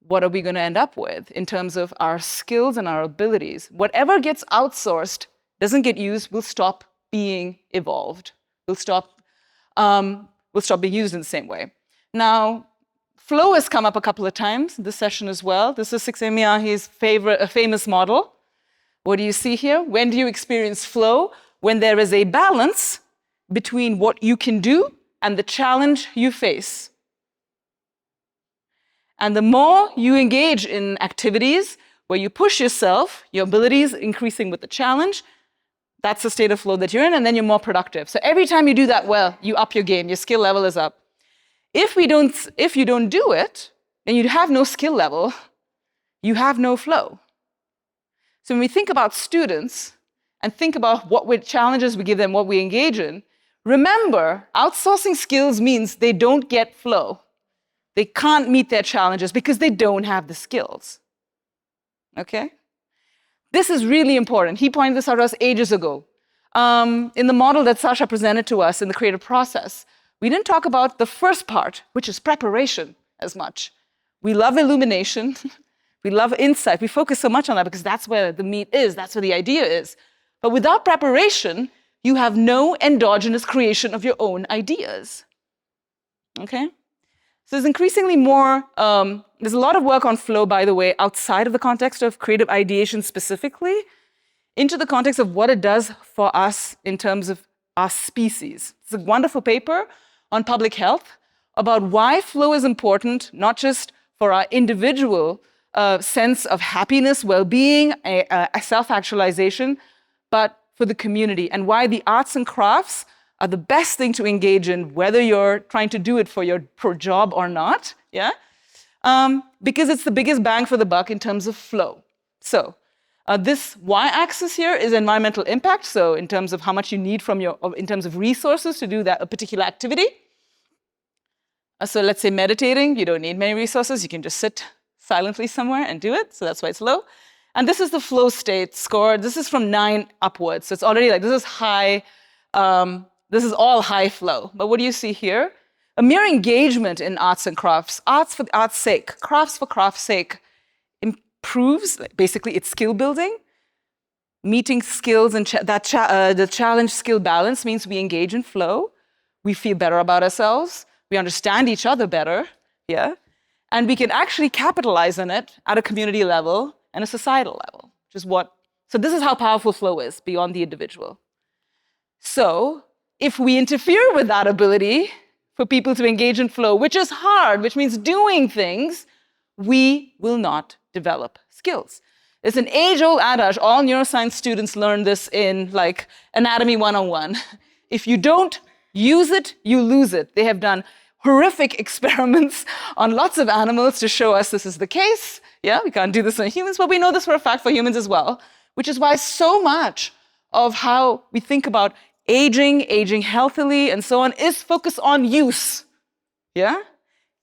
what are we going to end up with in terms of our skills and our abilities? Whatever gets outsourced, doesn't get used, will stop being evolved. Will stop being used in the same way. Now, flow has come up a couple of times in this session as well. This is Csikszentmihalyi's famous model. What do you see here? When do you experience flow? When there is a balance between what you can do and the challenge you face. And the more you engage in activities where you push yourself, your abilities increasing with the challenge, That's the state of flow that you're in, and then you're more productive. So every time you do that well, you up your game, your skill level is up. If you don't do it, then you have no skill level, you have no flow. So when we think about students and think about what challenges we give them, what we engage in, remember, outsourcing skills means they don't get flow. They can't meet their challenges because they don't have the skills. Okay? This is really important. He pointed this out to us ages ago. In the model that Sasha presented to us in the creative process, we didn't talk about the first part, which is preparation, as much. We love illumination. We love insight. We focus so much on that because that's where the meat is. That's where the idea is. But without preparation, you have no endogenous creation of your own ideas. Okay? So there's increasingly more, there's a lot of work on flow, by the way, outside of the context of creative ideation specifically, into the context of what it does for us in terms of our species. It's a wonderful paper on public health about why flow is important, not just for our individual sense of happiness, well-being, a self-actualization, but for the community, and why the arts and crafts are the best thing to engage in, whether you're trying to do it for your job or not, yeah? Because it's the biggest bang for the buck in terms of flow. So this y-axis here is environmental impact, so in terms of how much you need in terms of resources to do a particular activity. So let's say meditating, you don't need many resources, you can just sit silently somewhere and do it, so that's why it's low. And this is the flow state score. This is from 9 upwards, so it's already like, this is high, this is all high flow. But what do you see here? A mere engagement in arts and crafts, arts for art's sake, crafts for craft's sake, improves, basically it's skill building. Meeting skills and the challenge skill balance means we engage in flow, we feel better about ourselves, we understand each other better, yeah? And we can actually capitalize on it at a community level and a societal level, which is so this is how powerful flow is beyond the individual. So if we interfere with that ability for people to engage in flow, which is hard, which means doing things, we will not develop skills. It's an age-old adage. All neuroscience students learn this in like Anatomy 101. If you don't use it, you lose it. They have done horrific experiments on lots of animals to show us this is the case. Yeah, we can't do this on humans, but we know this for a fact for humans as well, which is why so much of how we think about aging healthily, and so on, is focused on use. Yeah?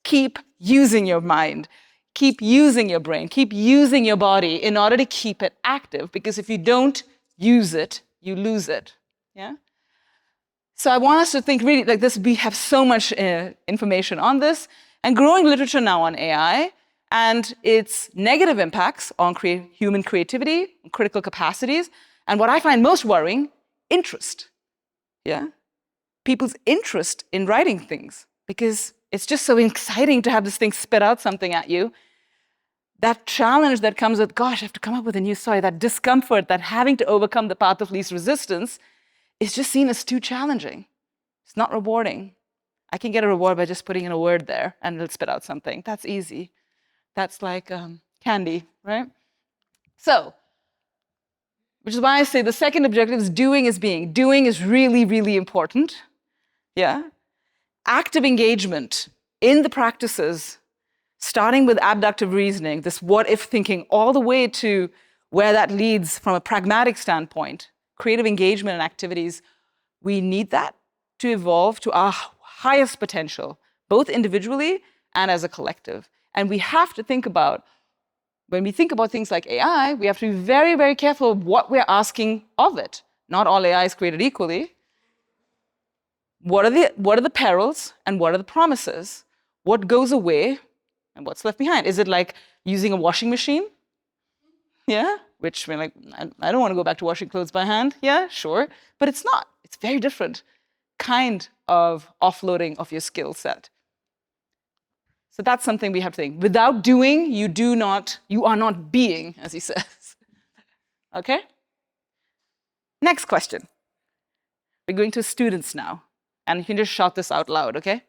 Keep using your mind. Keep using your brain. Keep using your body in order to keep it active, because if you don't use it, you lose it. Yeah? So I want us to think really like this. We have so much information on this, and growing literature now on AI and its negative impacts on human creativity, critical capacities, and what I find most worrying, interest. Yeah? People's interest in writing things, because it's just so exciting to have this thing spit out something at you. That challenge that comes with, gosh, I have to come up with a new story, that discomfort, that having to overcome the path of least resistance is just seen as too challenging. It's not rewarding. I can get a reward by just putting in a word there and it'll spit out something. That's easy. That's like candy, right? So, which is why I say the second objective is doing is being. Doing is really, really important. Yeah? Active engagement in the practices, starting with abductive reasoning, this what-if thinking, all the way to where that leads from a pragmatic standpoint, creative engagement and activities, we need that to evolve to our highest potential, both individually and as a collective. And we have to think about, when we think about things like AI, we have to be very, very careful of what we're asking of it. Not all AI is created equally. What are the perils and what are the promises? What goes away and what's left behind? Is it like using a washing machine? Yeah, which we're like, I don't want to go back to washing clothes by hand. Yeah, sure, but it's not. It's very different kind of offloading of your skill set. So that's something we have to think. Without doing, you are not being, as he says. Okay? Next question. We're going to students now. And you can just shout this out loud, okay?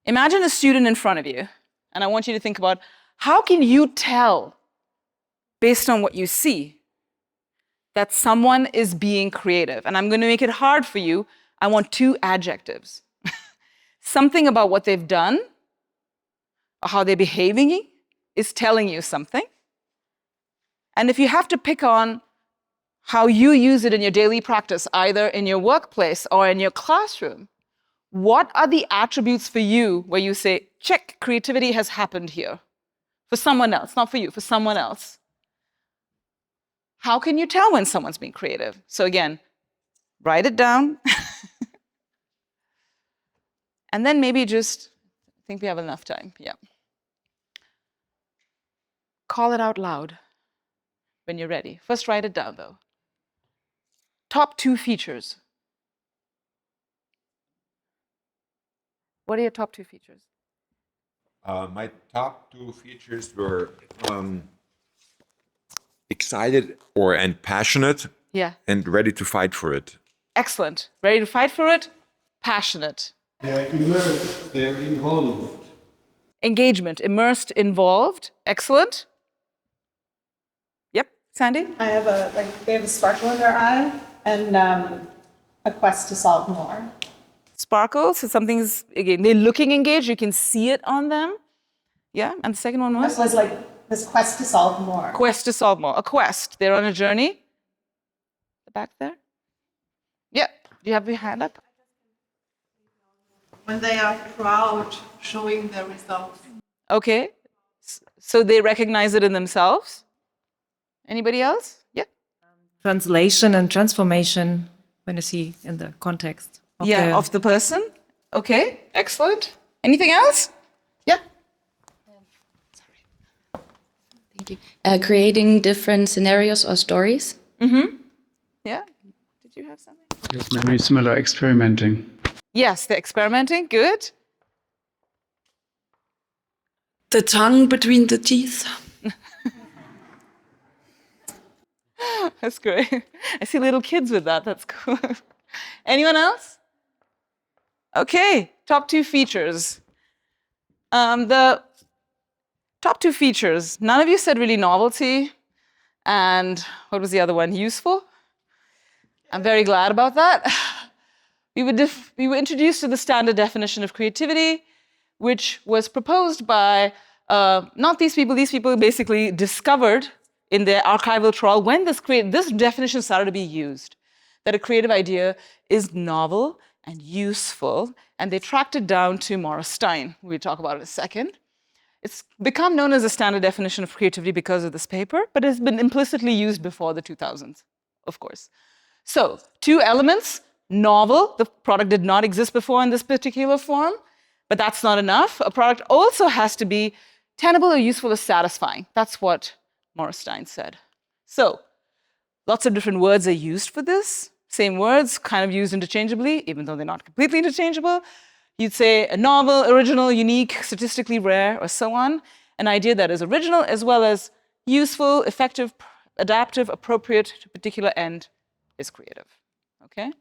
Imagine a student in front of you, and I want you to think about, how can you tell, based on what you see, that someone is being creative. And I'm going to make it hard for you. I want 2 adjectives. Something about what they've done or how they're behaving is telling you something. And if you have to pick on how you use it in your daily practice, either in your workplace or in your classroom, what are the attributes for you where you say, check, creativity has happened here? For someone else, not for you, for someone else. How can you tell when someone's being creative? So again, write it down. And then maybe just, I think we have enough time, yeah. Call it out loud when you're ready. First, write it down, though. Top 2 features. What are your top 2 features? My top 2 features were excited and passionate, Yeah. and ready to fight for it. Excellent. Ready to fight for it? Passionate. They're immersed, they're involved. Engagement, immersed, involved. Excellent. Yep, Sandy? They have a sparkle in their eye and a quest to solve more. Sparkle, so something's, again, they're looking engaged, you can see it on them. Yeah, and the second one was? It was like this quest to solve more. Quest to solve more, a quest. They're on a journey. The back there? Yeah, do you have your hand up? When they are proud, showing their results. Okay, so they recognize it in themselves. Anybody else? Yeah. Translation and transformation when you see in the context. Of the person. Okay, excellent. Anything else? Yeah. Thank you. Creating different scenarios or stories. Mm-hmm. Yeah. Did you have something? Yes, maybe similar experimenting. Yes, they're experimenting. Good. The tongue between the teeth. That's great. I see little kids with that. That's cool. Anyone else? Okay, top 2 features. The top 2 features. None of you said really novelty. And what was the other one? Useful? I'm very glad about that. We were introduced to the standard definition of creativity, which was proposed by not these people. These people basically discovered in their archival trawl when this definition started to be used, that a creative idea is novel and useful, and they tracked it down to Morris Stein. We'll talk about it in a second. It's become known as a standard definition of creativity because of this paper, but it's been implicitly used before the 2000s, of course. So, 2 elements. Novel, the product did not exist before in this particular form, but that's not enough. A product also has to be tenable or useful or satisfying. That's what Morris Stein said. So, lots of different words are used for this. Same words, kind of used interchangeably, even though they're not completely interchangeable. You'd say a novel, original, unique, statistically rare, or so on. An idea that is original as well as useful, effective, adaptive, appropriate to a particular end is creative. Okay?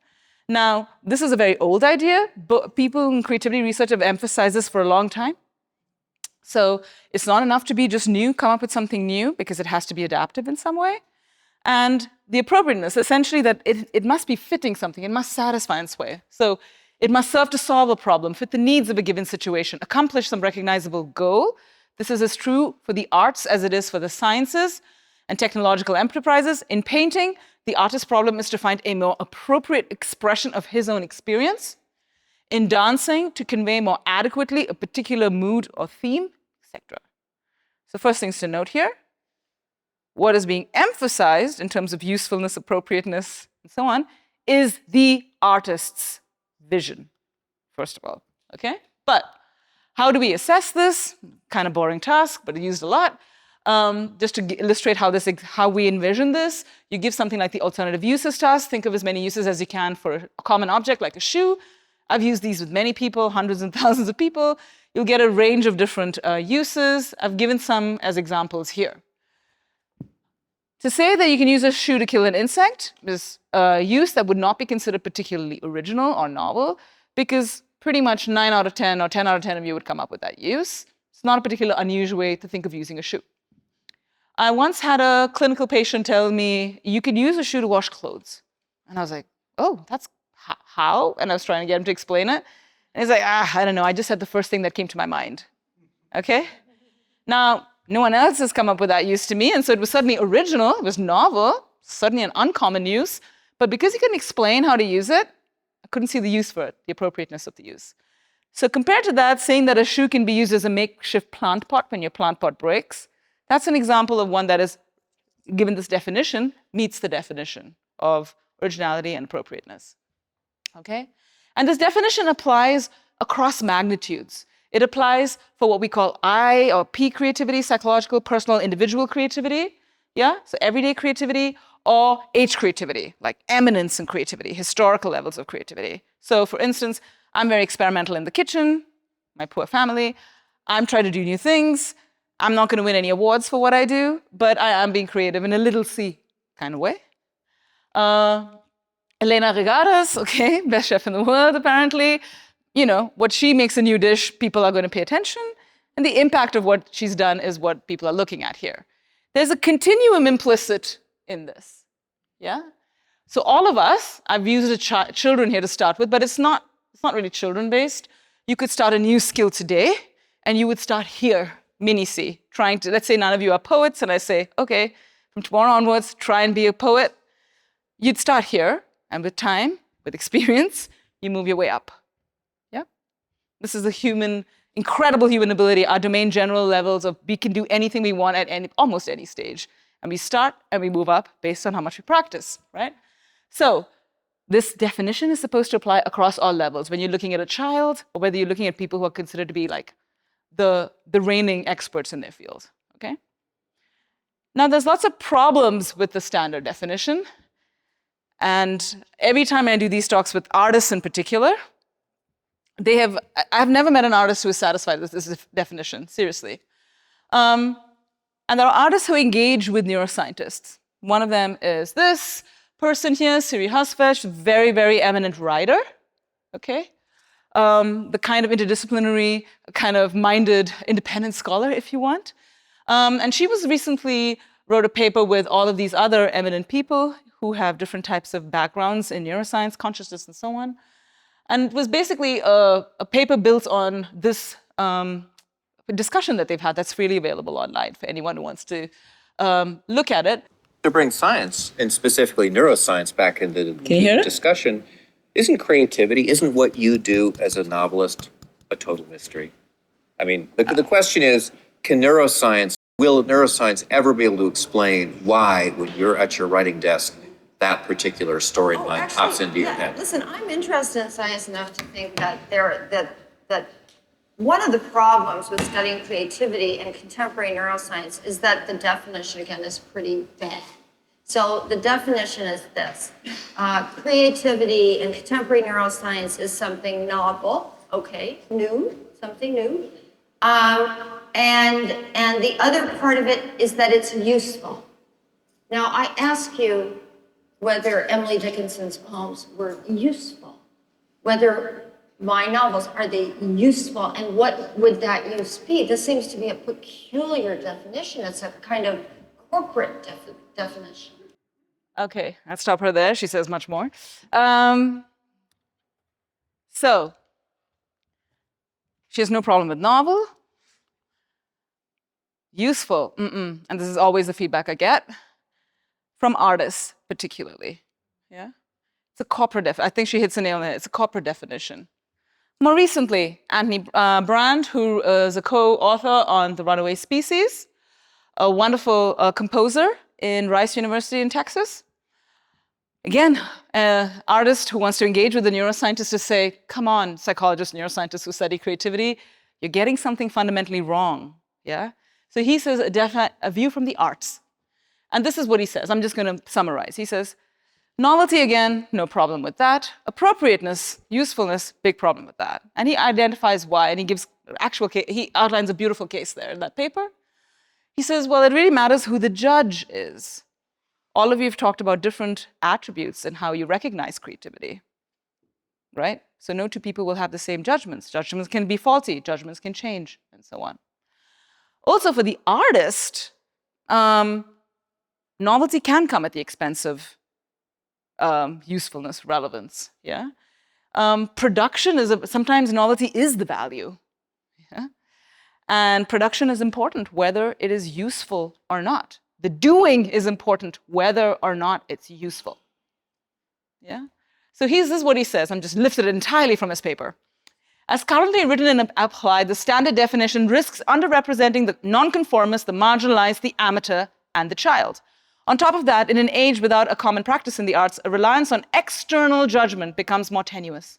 Now, this is a very old idea, but people in creativity research have emphasized this for a long time. So it's not enough to be just new, come up with something new, because it has to be adaptive in some way. And the appropriateness, essentially that it must be fitting something, it must satisfy in its way. So it must serve to solve a problem, fit the needs of a given situation, accomplish some recognizable goal. This is as true for the arts as it is for the sciences and technological enterprises. In painting, the artist's problem is to find a more appropriate expression of his own experience. In dancing, to convey more adequately a particular mood or theme, etc. So first things to note here, what is being emphasized in terms of usefulness, appropriateness, and so on, is the artist's vision, first of all, okay? But how do we assess this? Kind of boring task, but used a lot. Just to illustrate how we envision this, you give something like the alternative uses task. Think of as many uses as you can for a common object like a shoe. I've used these with many people, hundreds and thousands of people. You'll get a range of different uses. I've given some as examples here. To say that you can use a shoe to kill an insect is a use that would not be considered particularly original or novel, because pretty much 9 out of 10 or 10 out of 10 of you would come up with that use. It's not a particularly unusual way to think of using a shoe. I once had a clinical patient tell me, you can use a shoe to wash clothes. And I was like, oh, that's how? And I was trying to get him to explain it. And he's like, I don't know, I just said the first thing that came to my mind. Okay? Now, no one else has come up with that use to me, and so it was suddenly original, it was novel, suddenly an uncommon use, but because he couldn't explain how to use it, I couldn't see the use for it, the appropriateness of the use. So compared to that, saying that a shoe can be used as a makeshift plant pot when your plant pot breaks, that's an example of one that is, given this definition, meets the definition of originality and appropriateness. Okay? And this definition applies across magnitudes. It applies for what we call I or P creativity, psychological, personal, individual creativity, yeah? So everyday creativity, or H creativity, like eminence in creativity, historical levels of creativity. So for instance, I'm very experimental in the kitchen, my poor family. I'm trying to do new things. I'm not going to win any awards for what I do, but I am being creative in a little C kind of way. Elena Regadas, okay, best chef in the world, apparently. You know, what she makes a new dish, people are going to pay attention. And the impact of what she's done is what people are looking at here. There's a continuum implicit in this, yeah? So all of us, I've used children here to start with, but it's not really children-based. You could start a new skill today, and you would start here, mini-C, trying to, let's say none of you are poets, and I say, okay, from tomorrow onwards, try and be a poet. You'd start here, and with time, with experience, you move your way up. Yeah? This is a human, incredible human ability, our domain general levels of we can do anything we want at almost any stage. And we start and we move up based on how much we practice, right? So this definition is supposed to apply across all levels. When you're looking at a child, or whether you're looking at people who are considered to be like the reigning experts in their field, okay? Now, there's lots of problems with the standard definition. And every time I do these talks with artists in particular, I've never met an artist who is satisfied with this definition, seriously. And there are artists who engage with neuroscientists. One of them is this person here, Siri Husfesh, very, very eminent writer, okay? The kind of interdisciplinary, kind of minded, independent scholar, if you want. And she was recently wrote a paper with all of these other eminent people who have different types of backgrounds in neuroscience, consciousness, and so on. And it was basically a paper built on this discussion that they've had that's freely available online for anyone who wants to look at it. To bring science, and specifically neuroscience, back into the discussion, isn't creativity, isn't what you do as a novelist a total mystery? I mean, the question is, will neuroscience ever be able to explain why, when you're at your writing desk, that particular storyline pops into your head? Listen, I'm interested in science enough to think that that one of the problems with studying creativity in contemporary neuroscience is that the definition, again, is pretty vague. So the definition is this. Creativity in contemporary neuroscience is something novel, okay, new, something new. And the other part of it is that it's useful. Now, I ask you whether Emily Dickinson's poems were useful, whether my novels, are they useful, and what would that use be? This seems to be a peculiar definition. It's a kind of corporate definition. Okay, I'll stop her there. She says much more. So, she has no problem with novel. Useful, and this is always the feedback I get from artists, particularly. Yeah, it's a corporate I think she hits the nail on the head. It's a corporate definition. More recently, Anthony Brand, who is a co-author on The Runaway Species, a wonderful composer in Rice University in Texas. Again, an artist who wants to engage with the neuroscientists to say, come on, psychologists, neuroscientists who study creativity, you're getting something fundamentally wrong, yeah? So he says a view from the arts. And this is what he says. I'm just going to summarize. He says, novelty, again, no problem with that. Appropriateness, usefulness, big problem with that. And he identifies why, and he gives he outlines a beautiful case there in that paper. He says, well, it really matters who the judge is. All of you have talked about different attributes and how you recognize creativity, right? So no two people will have the same judgments. Judgments can be faulty, judgments can change, and so on. Also, for the artist, novelty can come at the expense of usefulness, relevance. Yeah. Production is sometimes novelty is the value. Yeah? And production is important whether it is useful or not. The doing is important whether or not it's useful. Yeah. So this is what he says. I'm just lifted entirely from his paper. As currently written and applied, the standard definition risks underrepresenting the non-conformist, the marginalized, the amateur, and the child. On top of that, in an age without a common practice in the arts, a reliance on external judgment becomes more tenuous.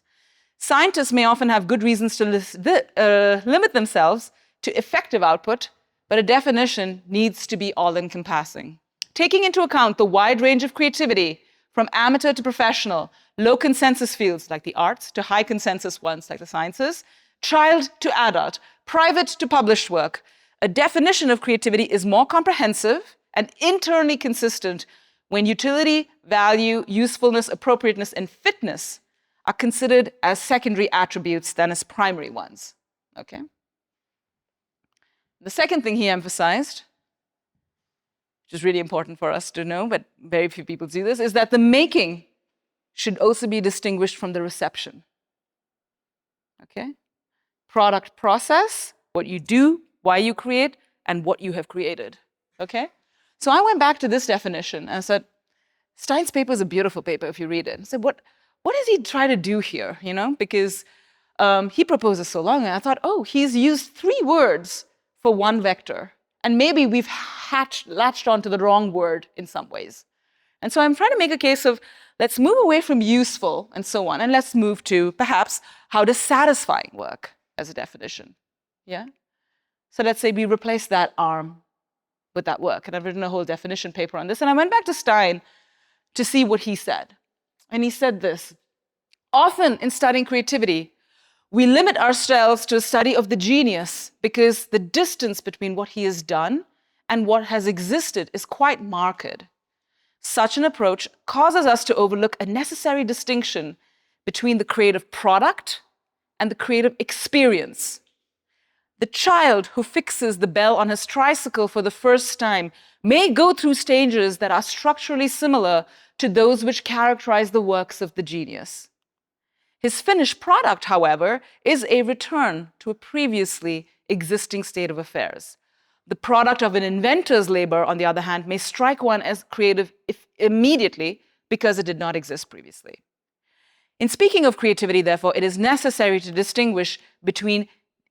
Scientists may often have good reasons to limit themselves to effective output, but a definition needs to be all-encompassing. Taking into account the wide range of creativity, from amateur to professional, low consensus fields like the arts to high consensus ones like the sciences, child to adult, private to published work, a definition of creativity is more comprehensive and internally consistent when utility, value, usefulness, appropriateness, and fitness are considered as secondary attributes than as primary ones. Okay? The second thing he emphasized, which is really important for us to know, but very few people do this, is that the making should also be distinguished from the reception. Okay? Product process, what you do, why you create, and what you have created. Okay? So I went back to this definition and I said, Stein's paper is a beautiful paper if you read it. I said, what does he try to do here? You know, because he proposes so long, and I thought, oh, he's used 3 words for one vector. And maybe we've latched onto the wrong word in some ways. And so I'm trying to make a case of, let's move away from useful and so on, and let's move to perhaps how does satisfying work as a definition. Yeah? So let's say we replace that arm with that work. And I've written a whole definition paper on this. And I went back to Stein to see what he said. And he said this: often in studying creativity, we limit ourselves to a study of the genius because the distance between what he has done and what has existed is quite marked. Such an approach causes us to overlook a necessary distinction between the creative product and the creative experience. The child who fixes the bell on his tricycle for the first time may go through stages that are structurally similar to those which characterize the works of the genius. His finished product, however, is a return to a previously existing state of affairs. The product of an inventor's labor, on the other hand, may strike one as creative immediately because it did not exist previously. In speaking of creativity, therefore, it is necessary to distinguish between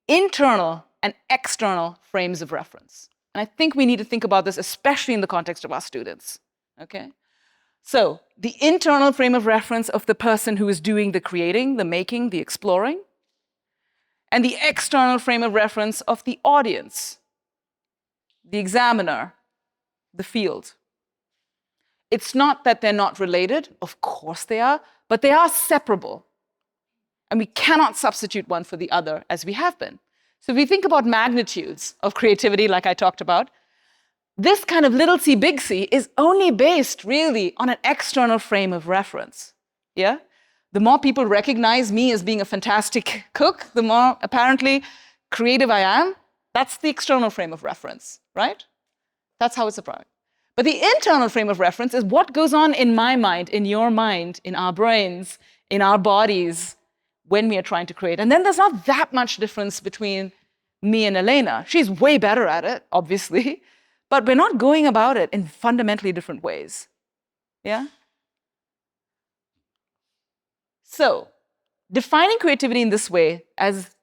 internal and external frames of reference. And I think we need to think about this, especially in the context of our students. Okay? So, the internal frame of reference of the person who is doing the creating, the making, the exploring, and the external frame of reference of the audience, the examiner, the field. It's not that they're not related, of course they are, but they are separable. And we cannot substitute one for the other as we have been. So if we think about magnitudes of creativity, like I talked about, this kind of little c, big C is only based really on an external frame of reference. Yeah? The more people recognize me as being a fantastic cook, the more apparently creative I am. That's the external frame of reference, right? That's how it's applied. But the internal frame of reference is what goes on in my mind, in your mind, in our brains, in our bodies when we are trying to create. And then there's not that much difference between me and Elena. She's way better at it, obviously, but we're not going about it in fundamentally different ways. Yeah? So, defining creativity in this way as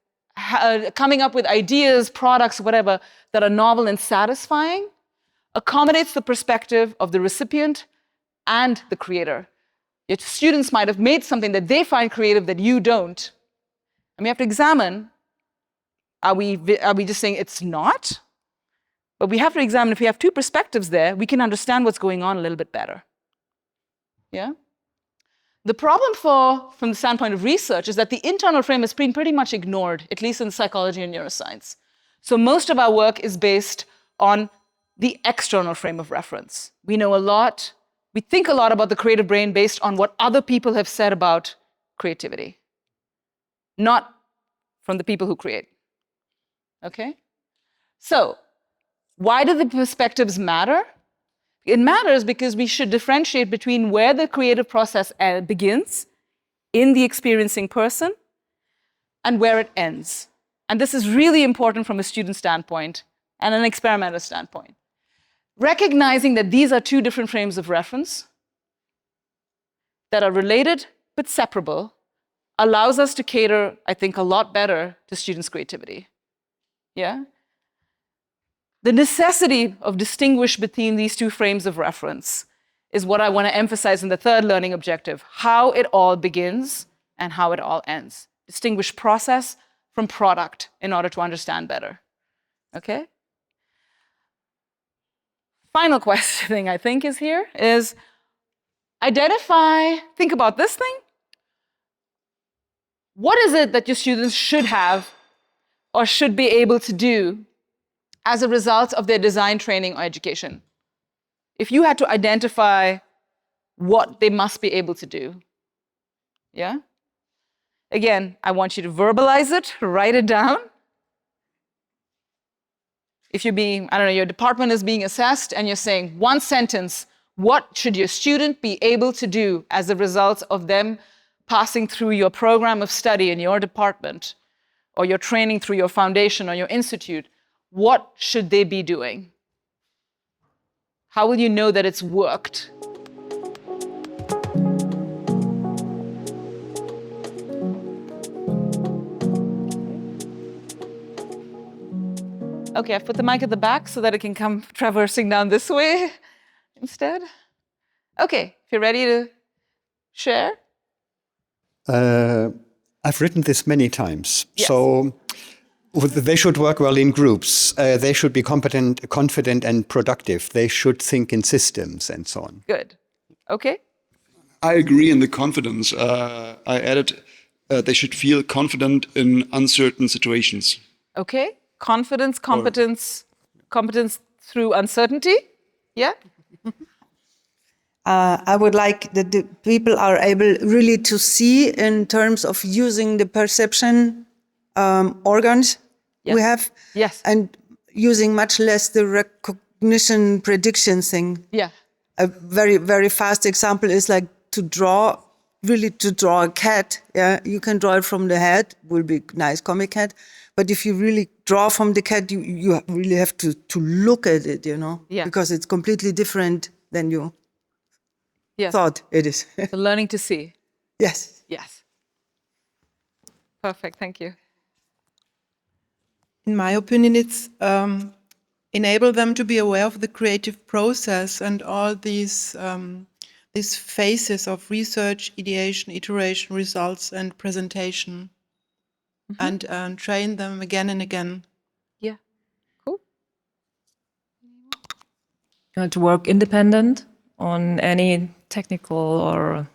coming up with ideas, products, whatever, that are novel and satisfying accommodates the perspective of the recipient and the creator. Your students might have made something that they find creative that you don't. And we have to examine, are we just saying it's not? But we have to examine, if we have 2 perspectives there, we can understand what's going on a little bit better. Yeah? The problem from the standpoint of research is that the internal frame has been pretty much ignored, at least in psychology and neuroscience. So most of our work is based on the external frame of reference. We know a lot, we think a lot about the creative brain based on what other people have said about creativity, not from the people who create. Okay? So, Why do the perspectives matter? It matters because we should differentiate between where the creative process begins in the experiencing person and where it ends. And this is really important from a student standpoint and an experimenter standpoint. Recognizing that these are two different frames of reference that are related but separable allows us to cater, I think, a lot better to students' creativity. Yeah? The necessity of distinguish between these two frames of reference is what I want to emphasize in the third learning objective, how it all begins and how it all ends. Distinguish process from product in order to understand better. Okay? Final question, I think, is here, is identify, think about this thing. What is it that your students should have or should be able to do as a result of their design training or education? If you had to identify what they must be able to do, yeah? Again, I want you to verbalize it, write it down. If you're being, I don't know, your department is being assessed and you're saying one sentence, what should your student be able to do as a result of them passing through your program of study in your department or your training through your foundation or your institute? What should they be doing? How will you know that it's worked? Okay, I've put the mic at the back so that it can come traversing down this way instead. Okay, if you're ready to share. I've written this many times. Yes. So they should work well in groups. They should be competent, confident, and productive. They should think in systems and so on. Good. Okay. I agree in the confidence. I added they should feel confident in uncertain situations. Okay. Confidence, competence, competence through uncertainty. Yeah. I would like that the people are able really to see in terms of using the perception organs we have. Yes. And using much less the recognition prediction thing. Yeah. A very, very fast example is like to draw a cat. Yeah. You can draw it from the head, will be nice comic cat. But if you really draw from the cat, you really have to look at it, you know, because it's completely different than you thought it is. So learning to see. Yes. Yes. Perfect. Thank you. In my opinion, it's enable them to be aware of the creative process and all these phases of research, ideation, iteration, results, and presentation. Mm-hmm. And train them again and again. Yeah, cool. To work independent on any technical or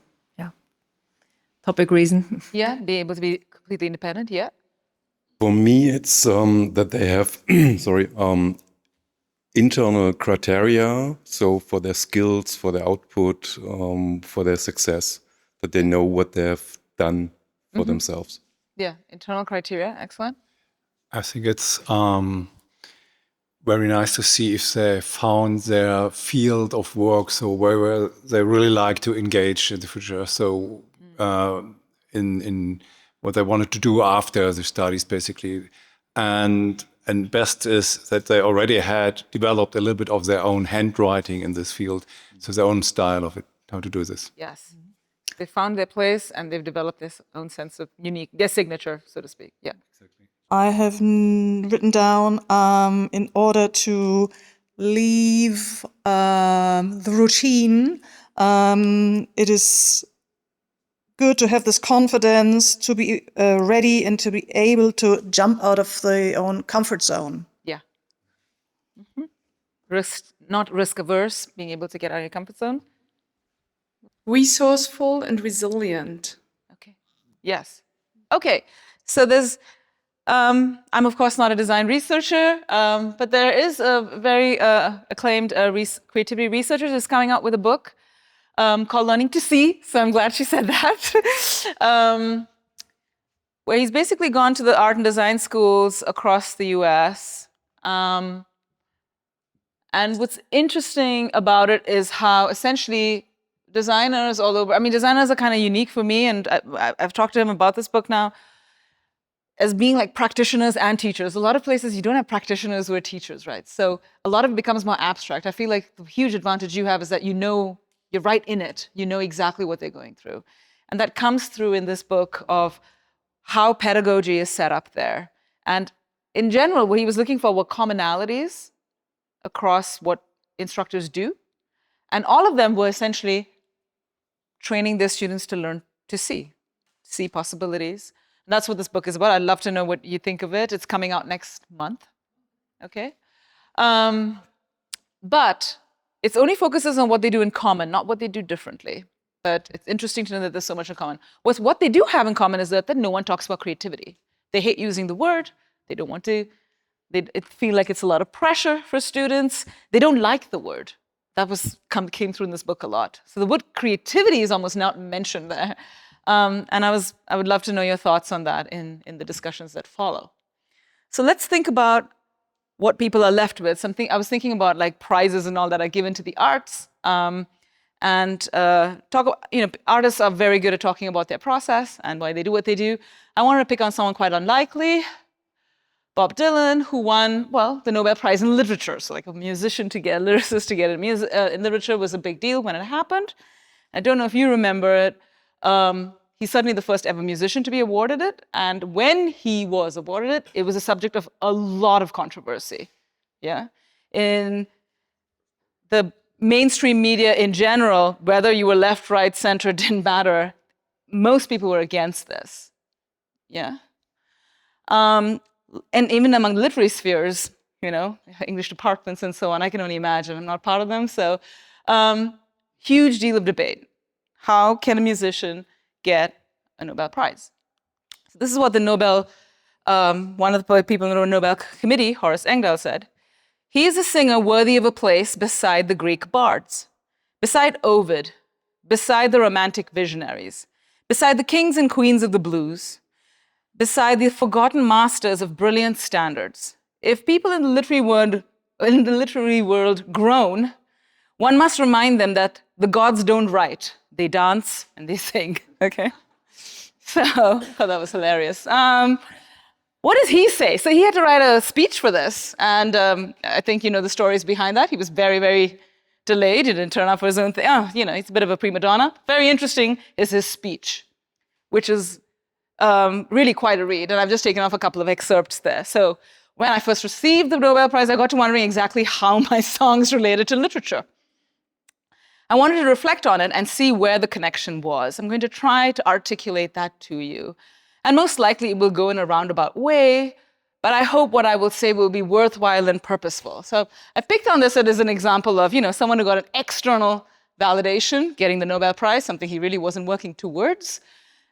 topic reason. Yeah, be able to be completely independent. Yeah. For me, it's that they have internal criteria. So for their skills, for their output, for their success, that they know what they have done for themselves. Yeah, internal criteria, excellent. I think it's very nice to see if they found their field of work, so where they really like to engage in the future. So in what they wanted to do after the studies, basically. And best is that they already had developed a little bit of their own handwriting in this field, so their own style of it, how to do this. Yes. They found their place and they've developed their own sense of their signature, so to speak. Yeah. Exactly. I have written down in order to leave the routine, it is good to have this confidence to be ready and to be able to jump out of their own comfort zone. Yeah. Not risk averse, being able to get out of your comfort zone. Resourceful and resilient. Okay. Yes. Okay. So there's, I'm of course not a design researcher, but there is a very acclaimed creativity researcher who's coming out with a book called Learning to See. So I'm glad she said that. Where he's basically gone to the art and design schools across the US And what's interesting about it is how essentially designers all over, I mean, designers are kind of unique for me, and I've talked to him about this book now, as being like practitioners and teachers. A lot of places you don't have practitioners who are teachers, right? So a lot of it becomes more abstract. I feel like the huge advantage you have is that you know, you're right in it. You know exactly what they're going through. And that comes through in this book of how pedagogy is set up there. And in general, what he was looking for were commonalities across what instructors do. And all of them were essentially training their students to learn to see possibilities. And that's what this book is about. I'd love to know what you think of it. It's coming out next month, okay? But it only focuses on what they do in common, not what they do differently. But it's interesting to know that there's so much in common. What they do have in common is that no one talks about creativity. They hate using the word. They don't want to. They feel like it's a lot of pressure for students. They don't like the word. That came through in this book a lot. So the word creativity is almost not mentioned there. And I would love to know your thoughts on that in the discussions that follow. So let's think about what people are left with. I was thinking about like prizes and all that are given to the arts. Artists are very good at talking about their process and why they do what they do. I wanted to pick on someone quite unlikely, Bob Dylan, who won, well, the Nobel Prize in Literature. So like a musician to get, a lyricist to get in literature was a big deal when it happened. I don't know if you remember it. He's certainly the first ever musician to be awarded it. And when he was awarded it, it was a subject of a lot of controversy. Yeah. In the mainstream media in general, whether you were left, right, center, didn't matter. Most people were against this. Yeah. And even among literary spheres, English departments and so on, I can only imagine. I'm not part of them. So huge deal of debate. How can a musician get a Nobel Prize? So this is what the one of the people in the Nobel Committee, Horace Engdahl, said. He is a singer worthy of a place beside the Greek bards, beside Ovid, beside the romantic visionaries, beside the kings and queens of the blues, beside the forgotten masters of brilliant standards. If people in the literary world groan, one must remind them that the gods don't write. They dance and they sing, okay? So, I thought that was hilarious. What does he say? So he had to write a speech for this. And I think you know the stories behind that. He was very, very delayed. He didn't turn up for his own thing. He's a bit of a prima donna. Very interesting is his speech, which is really quite a read. And I've just taken off a couple of excerpts there. So when I first received the Nobel Prize, I got to wondering exactly how my songs related to literature. I wanted to reflect on it and see where the connection was. I'm going to try to articulate that to you. And most likely it will go in a roundabout way, but I hope what I will say will be worthwhile and purposeful. So I picked on this as an example of, someone who got an external validation, getting the Nobel Prize, something he really wasn't working towards.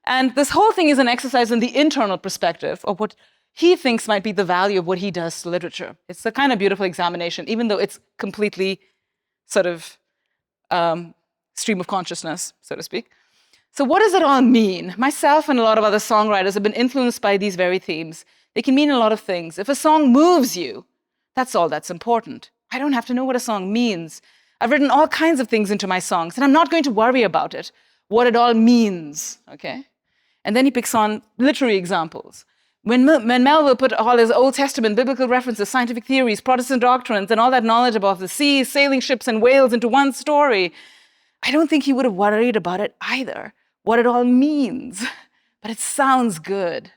And this whole thing is an exercise in the internal perspective of what he thinks might be the value of what he does to literature. It's a kind of beautiful examination, even though it's completely sort of stream of consciousness, so to speak. So what does it all mean? Myself and a lot of other songwriters have been influenced by these very themes. They can mean a lot of things. If a song moves you, that's all that's important. I don't have to know what a song means. I've written all kinds of things into my songs, and I'm not going to worry about it, what it all means, okay? And then he picks on literary examples. When Melville put all his Old Testament biblical references, scientific theories, Protestant doctrines, and all that knowledge about the seas, sailing ships, and whales into one story, I don't think he would have worried about it either, what it all means. But it sounds good.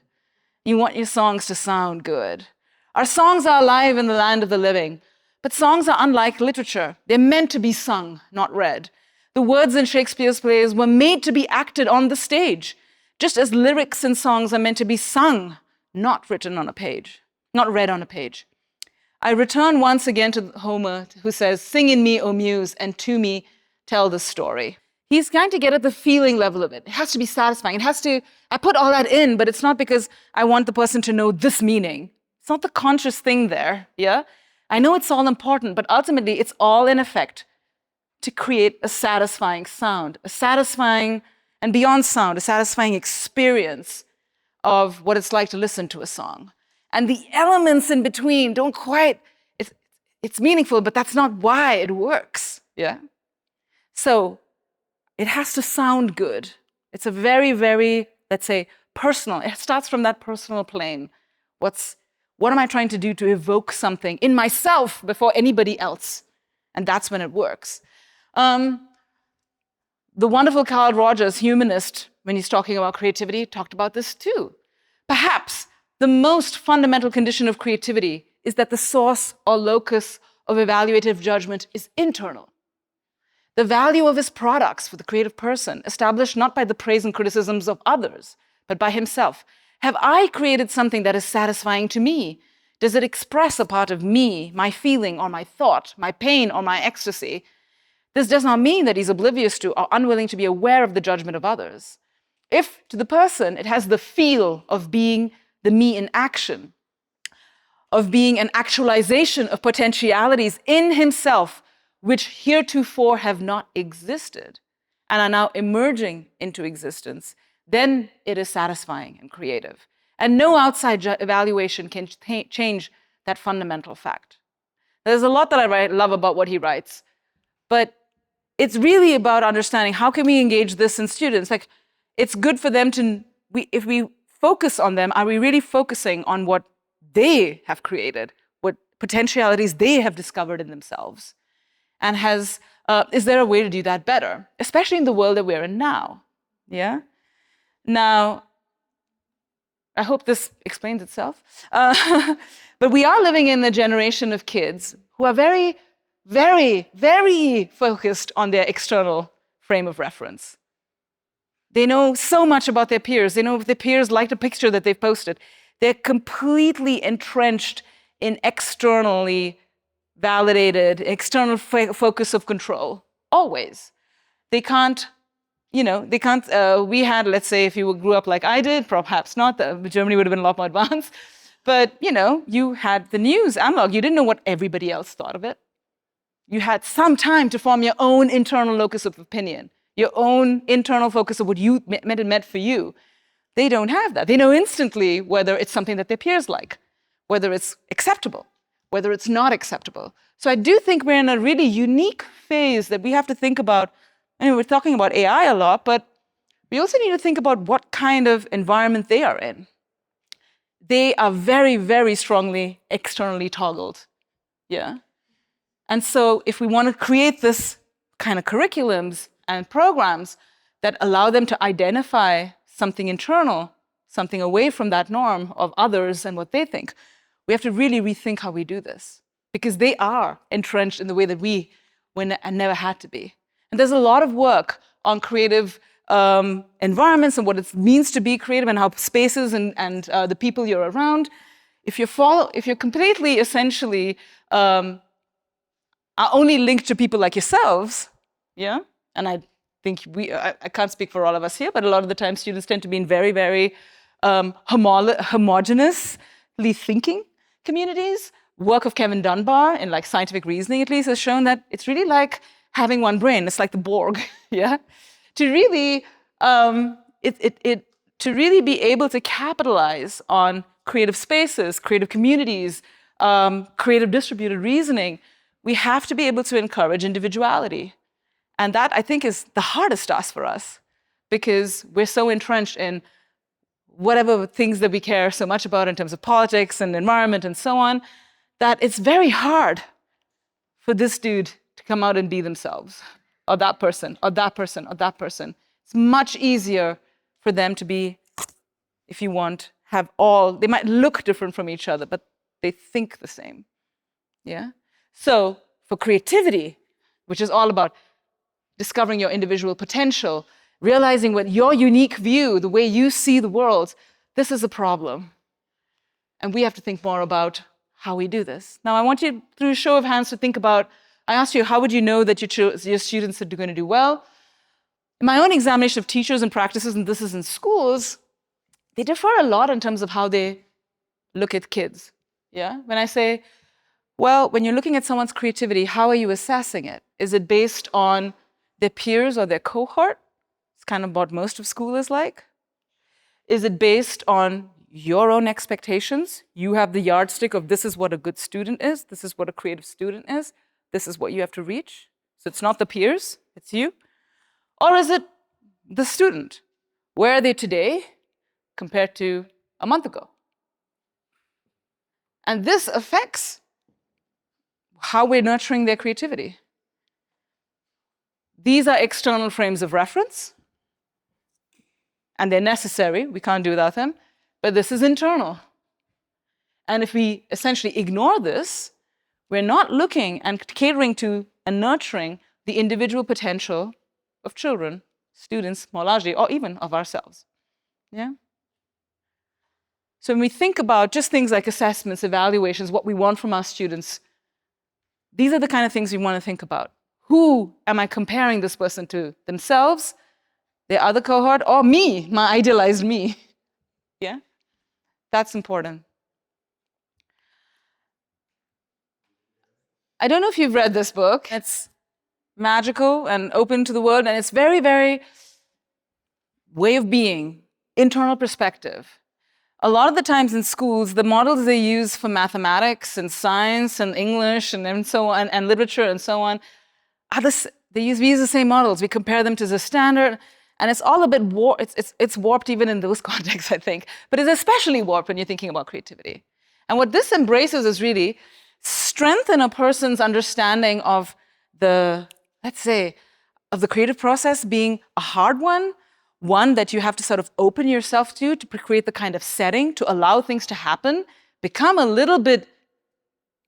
You want your songs to sound good. Our songs are alive in the land of the living, but songs are unlike literature. They're meant to be sung, not read. The words in Shakespeare's plays were made to be acted on the stage, just as lyrics in songs are meant to be sung, not written on a page, not read on a page. I return once again to Homer, who says, "Sing in me, O muse, and to me tell the story." He's going to get at the feeling level of it. It has to be satisfying. I put all that in, but it's not because I want the person to know this meaning. It's not the conscious thing there, yeah? I know it's all important, but ultimately it's all in effect to create a satisfying sound, a satisfying, and beyond sound, a satisfying experience of what it's like to listen to a song. And the elements in between don't quite, it's meaningful, but that's not why it works. Yeah. So it has to sound good. It's a very, very, let's say, personal. It starts from that personal plane. What am I trying to do to evoke something in myself before anybody else? And that's when it works. The wonderful Carl Rogers, humanist, when he's talking about creativity, talked about this too. Perhaps the most fundamental condition of creativity is that the source or locus of evaluative judgment is internal. The value of his products for the creative person, established not by the praise and criticisms of others, but by himself. Have I created something that is satisfying to me? Does it express a part of me, my feeling or my thought, my pain or my ecstasy? This does not mean that he's oblivious to or unwilling to be aware of the judgment of others. If to the person it has the feel of being the me in action, of being an actualization of potentialities in himself, which heretofore have not existed and are now emerging into existence, then it is satisfying and creative. And no outside evaluation can change that fundamental fact. There's a lot that I love about what he writes, but it's really about understanding how can we engage this in students. Like, it's good for them to, if we focus on them, are we really focusing on what they have created, what potentialities they have discovered in themselves? And is there a way to do that better, especially in the world that we're in now? Yeah? Now, I hope this explains itself. But we are living in a generation of kids who are very, very, very focused on their external frame of reference. They know so much about their peers. They know if their peers liked a picture that they've posted. They're completely entrenched in externally validated, external focus of control, always. They can't, we had, let's say, if you grew up like I did, perhaps not, Germany would have been a lot more advanced, but, you had the news analog. You didn't know what everybody else thought of it. You had some time to form your own internal locus of opinion, your own internal focus of what you meant for you. They don't have that. They know instantly whether it's something that their peers like, whether it's acceptable, whether it's not acceptable. So I do think we're in a really unique phase that we have to think about. I mean, we're talking about AI a lot, but we also need to think about what kind of environment they are in. They are very, very strongly externally toggled. Yeah. And so if we want to create this kind of curriculums and programs that allow them to identify something internal, something away from that norm of others and what they think, we have to really rethink how we do this, because they are entrenched in the way that we never had to be. And there's a lot of work on creative environments and what it means to be creative and how spaces and the people you're around, if you're completely essentially are only linked to people like yourselves, yeah? And I think I can't speak for all of us here, but a lot of the time students tend to be in very, very homogeneously thinking communities. Work of Kevin Dunbar in like scientific reasoning, at least, has shown that it's really like having one brain. It's like the Borg, yeah? To really, to really be able to capitalize on creative spaces, creative communities, creative distributed reasoning, we have to be able to encourage individuality. And that, I think, is the hardest task for us, because we're so entrenched in whatever things that we care so much about in terms of politics and environment and so on, that it's very hard for this dude to come out and be themselves, or that person, or that person, or that person. It's much easier for them to be, if you want, they might look different from each other, but they think the same, yeah? So for creativity, which is all about discovering your individual potential, realizing what your unique view, the way you see the world, this is a problem. And we have to think more about how we do this. Now, I want you, through a show of hands, to think about, I asked you, how would you know that your students are going to do well? In my own examination of teachers and practices, and this is in schools, they differ a lot in terms of how they look at kids. Yeah? When I say, well, when you're looking at someone's creativity, how are you assessing it? Is it based on their peers or their cohort? It's kind of what most of school is like. Is it based on your own expectations. You have the yardstick of this is what a good student is, this is what a creative student is, this is what you have to reach. So it's not the peers, it's you. Or is it the student? Where are they today compared to a month ago? And this affects how we're nurturing their creativity. These are external frames of reference, and they're necessary. We can't do without them. But this is internal. And if we essentially ignore this, we're not looking and catering to and nurturing the individual potential of children, students more largely, or even of ourselves. Yeah? So when we think about just things like assessments, evaluations, what we want from our students, these are the kind of things we want to think about. Who am I comparing this person to? Themselves, their other cohort, or me, my idealized me? Yeah? That's important. I don't know if you've read this book. It's magical and open to the world, and it's very, very way of being, internal perspective. A lot of the times in schools, the models they use for mathematics and science and English and so on, and literature and so on, we use the same models. We compare them to the standard, and it's all a bit warped. It's warped even in those contexts, I think. But it's especially warped when you're thinking about creativity. And what this embraces is really strengthen a person's understanding of the, let's say, of the creative process being a hard one that you have to sort of open yourself to create the kind of setting to allow things to happen, become a little bit,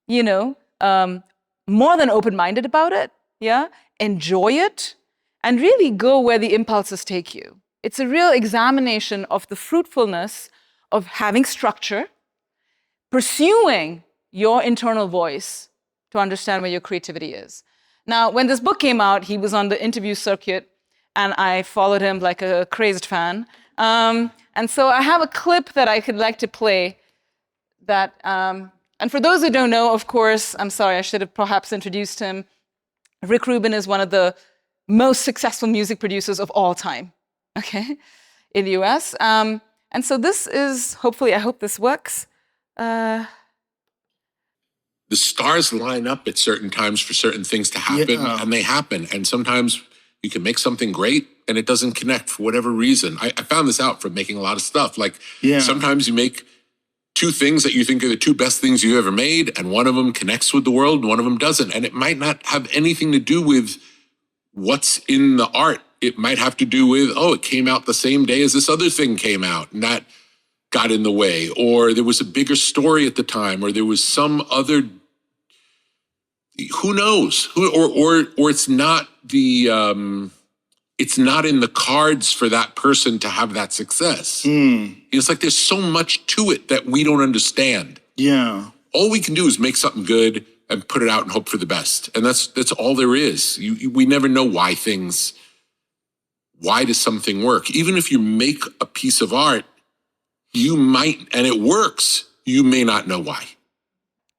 more than open-minded about it, yeah? Enjoy it, and really go where the impulses take you. It's a real examination of the fruitfulness of having structure, pursuing your internal voice to understand where your creativity is. Now, when this book came out, he was on the interview circuit, and I followed him like a crazed fan. And so I have a clip that I could like to play that, and for those who don't know, of course, I'm sorry, I should have perhaps introduced him. Rick Rubin is one of the most successful music producers of all time, okay, in the US. And so this is, hopefully, I hope this works. The stars line up at certain times for certain things to happen, and they happen. And sometimes you can make something great and it doesn't connect for whatever reason. I found this out from making a lot of stuff. Like sometimes you make two things that you think are the two best things you ever made, and one of them connects with the world and one of them doesn't. And it might not have anything to do with what's in the art. It might have to do with, it came out the same day as this other thing came out, and that got in the way. Or there was a bigger story at the time, or there was some other, who knows? Or it's not it's not in the cards for that person to have that success. It's like there's so much to it that we don't understand. Yeah. All we can do is make something good and put it out and hope for the best. And that's all there is. We never know why does something work? Even if you make a piece of art, you might, and it works, you may not know why.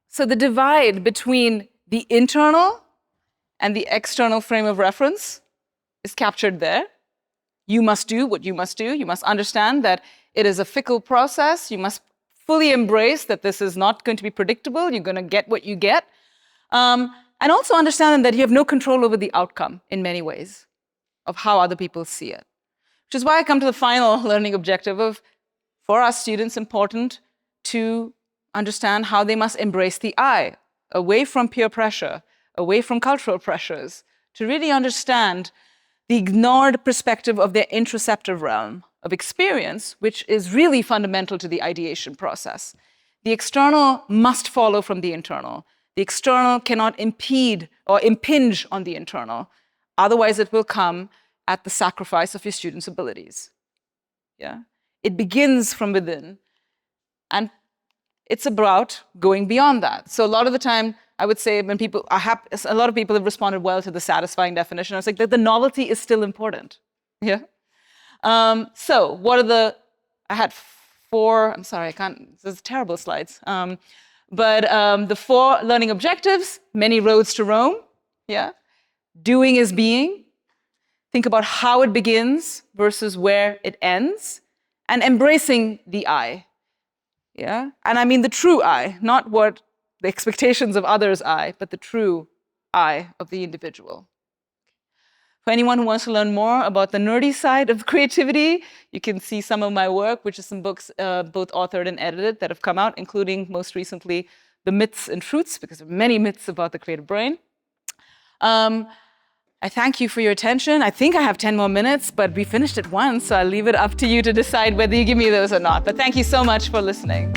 So the divide between the internal and the external frame of reference is captured there. You must do what you must do. You must understand that it is a fickle process. You must fully embrace that this is not going to be predictable. You're going to get what you get. And also understand that you have no control over the outcome in many ways of how other people see it. Which is why I come to the final learning objective of, for our students, important to understand how they must embrace the I, away from peer pressure, away from cultural pressures, to really understand the ignored perspective of their introspective realm of experience, which is really fundamental to the ideation process. The external must follow from the internal. The external cannot impede or impinge on the internal. Otherwise, it will come at the sacrifice of your students' abilities. Yeah? It begins from within, and it's about going beyond that. So a lot of the time, I would say when people are happy, a lot of people have responded well to the satisfying definition. I was like, the novelty is still important. Yeah. So what are I had 4, I'm sorry, I can't, this is terrible slides. But the 4 learning objectives, many roads to Rome. Yeah. Doing is being. Think about how it begins versus where it ends, and embracing the I. Yeah? And I mean the true I, not what the expectations of others' I, but the true I of the individual. For anyone who wants to learn more about the nerdy side of creativity, you can see some of my work, which is some books both authored and edited that have come out, including most recently The Myths and Truths, because there are many myths about the creative brain. I thank you for your attention. I think I have 10 more minutes, but we finished at 1, so I'll leave it up to you to decide whether you give me those or not. But thank you so much for listening.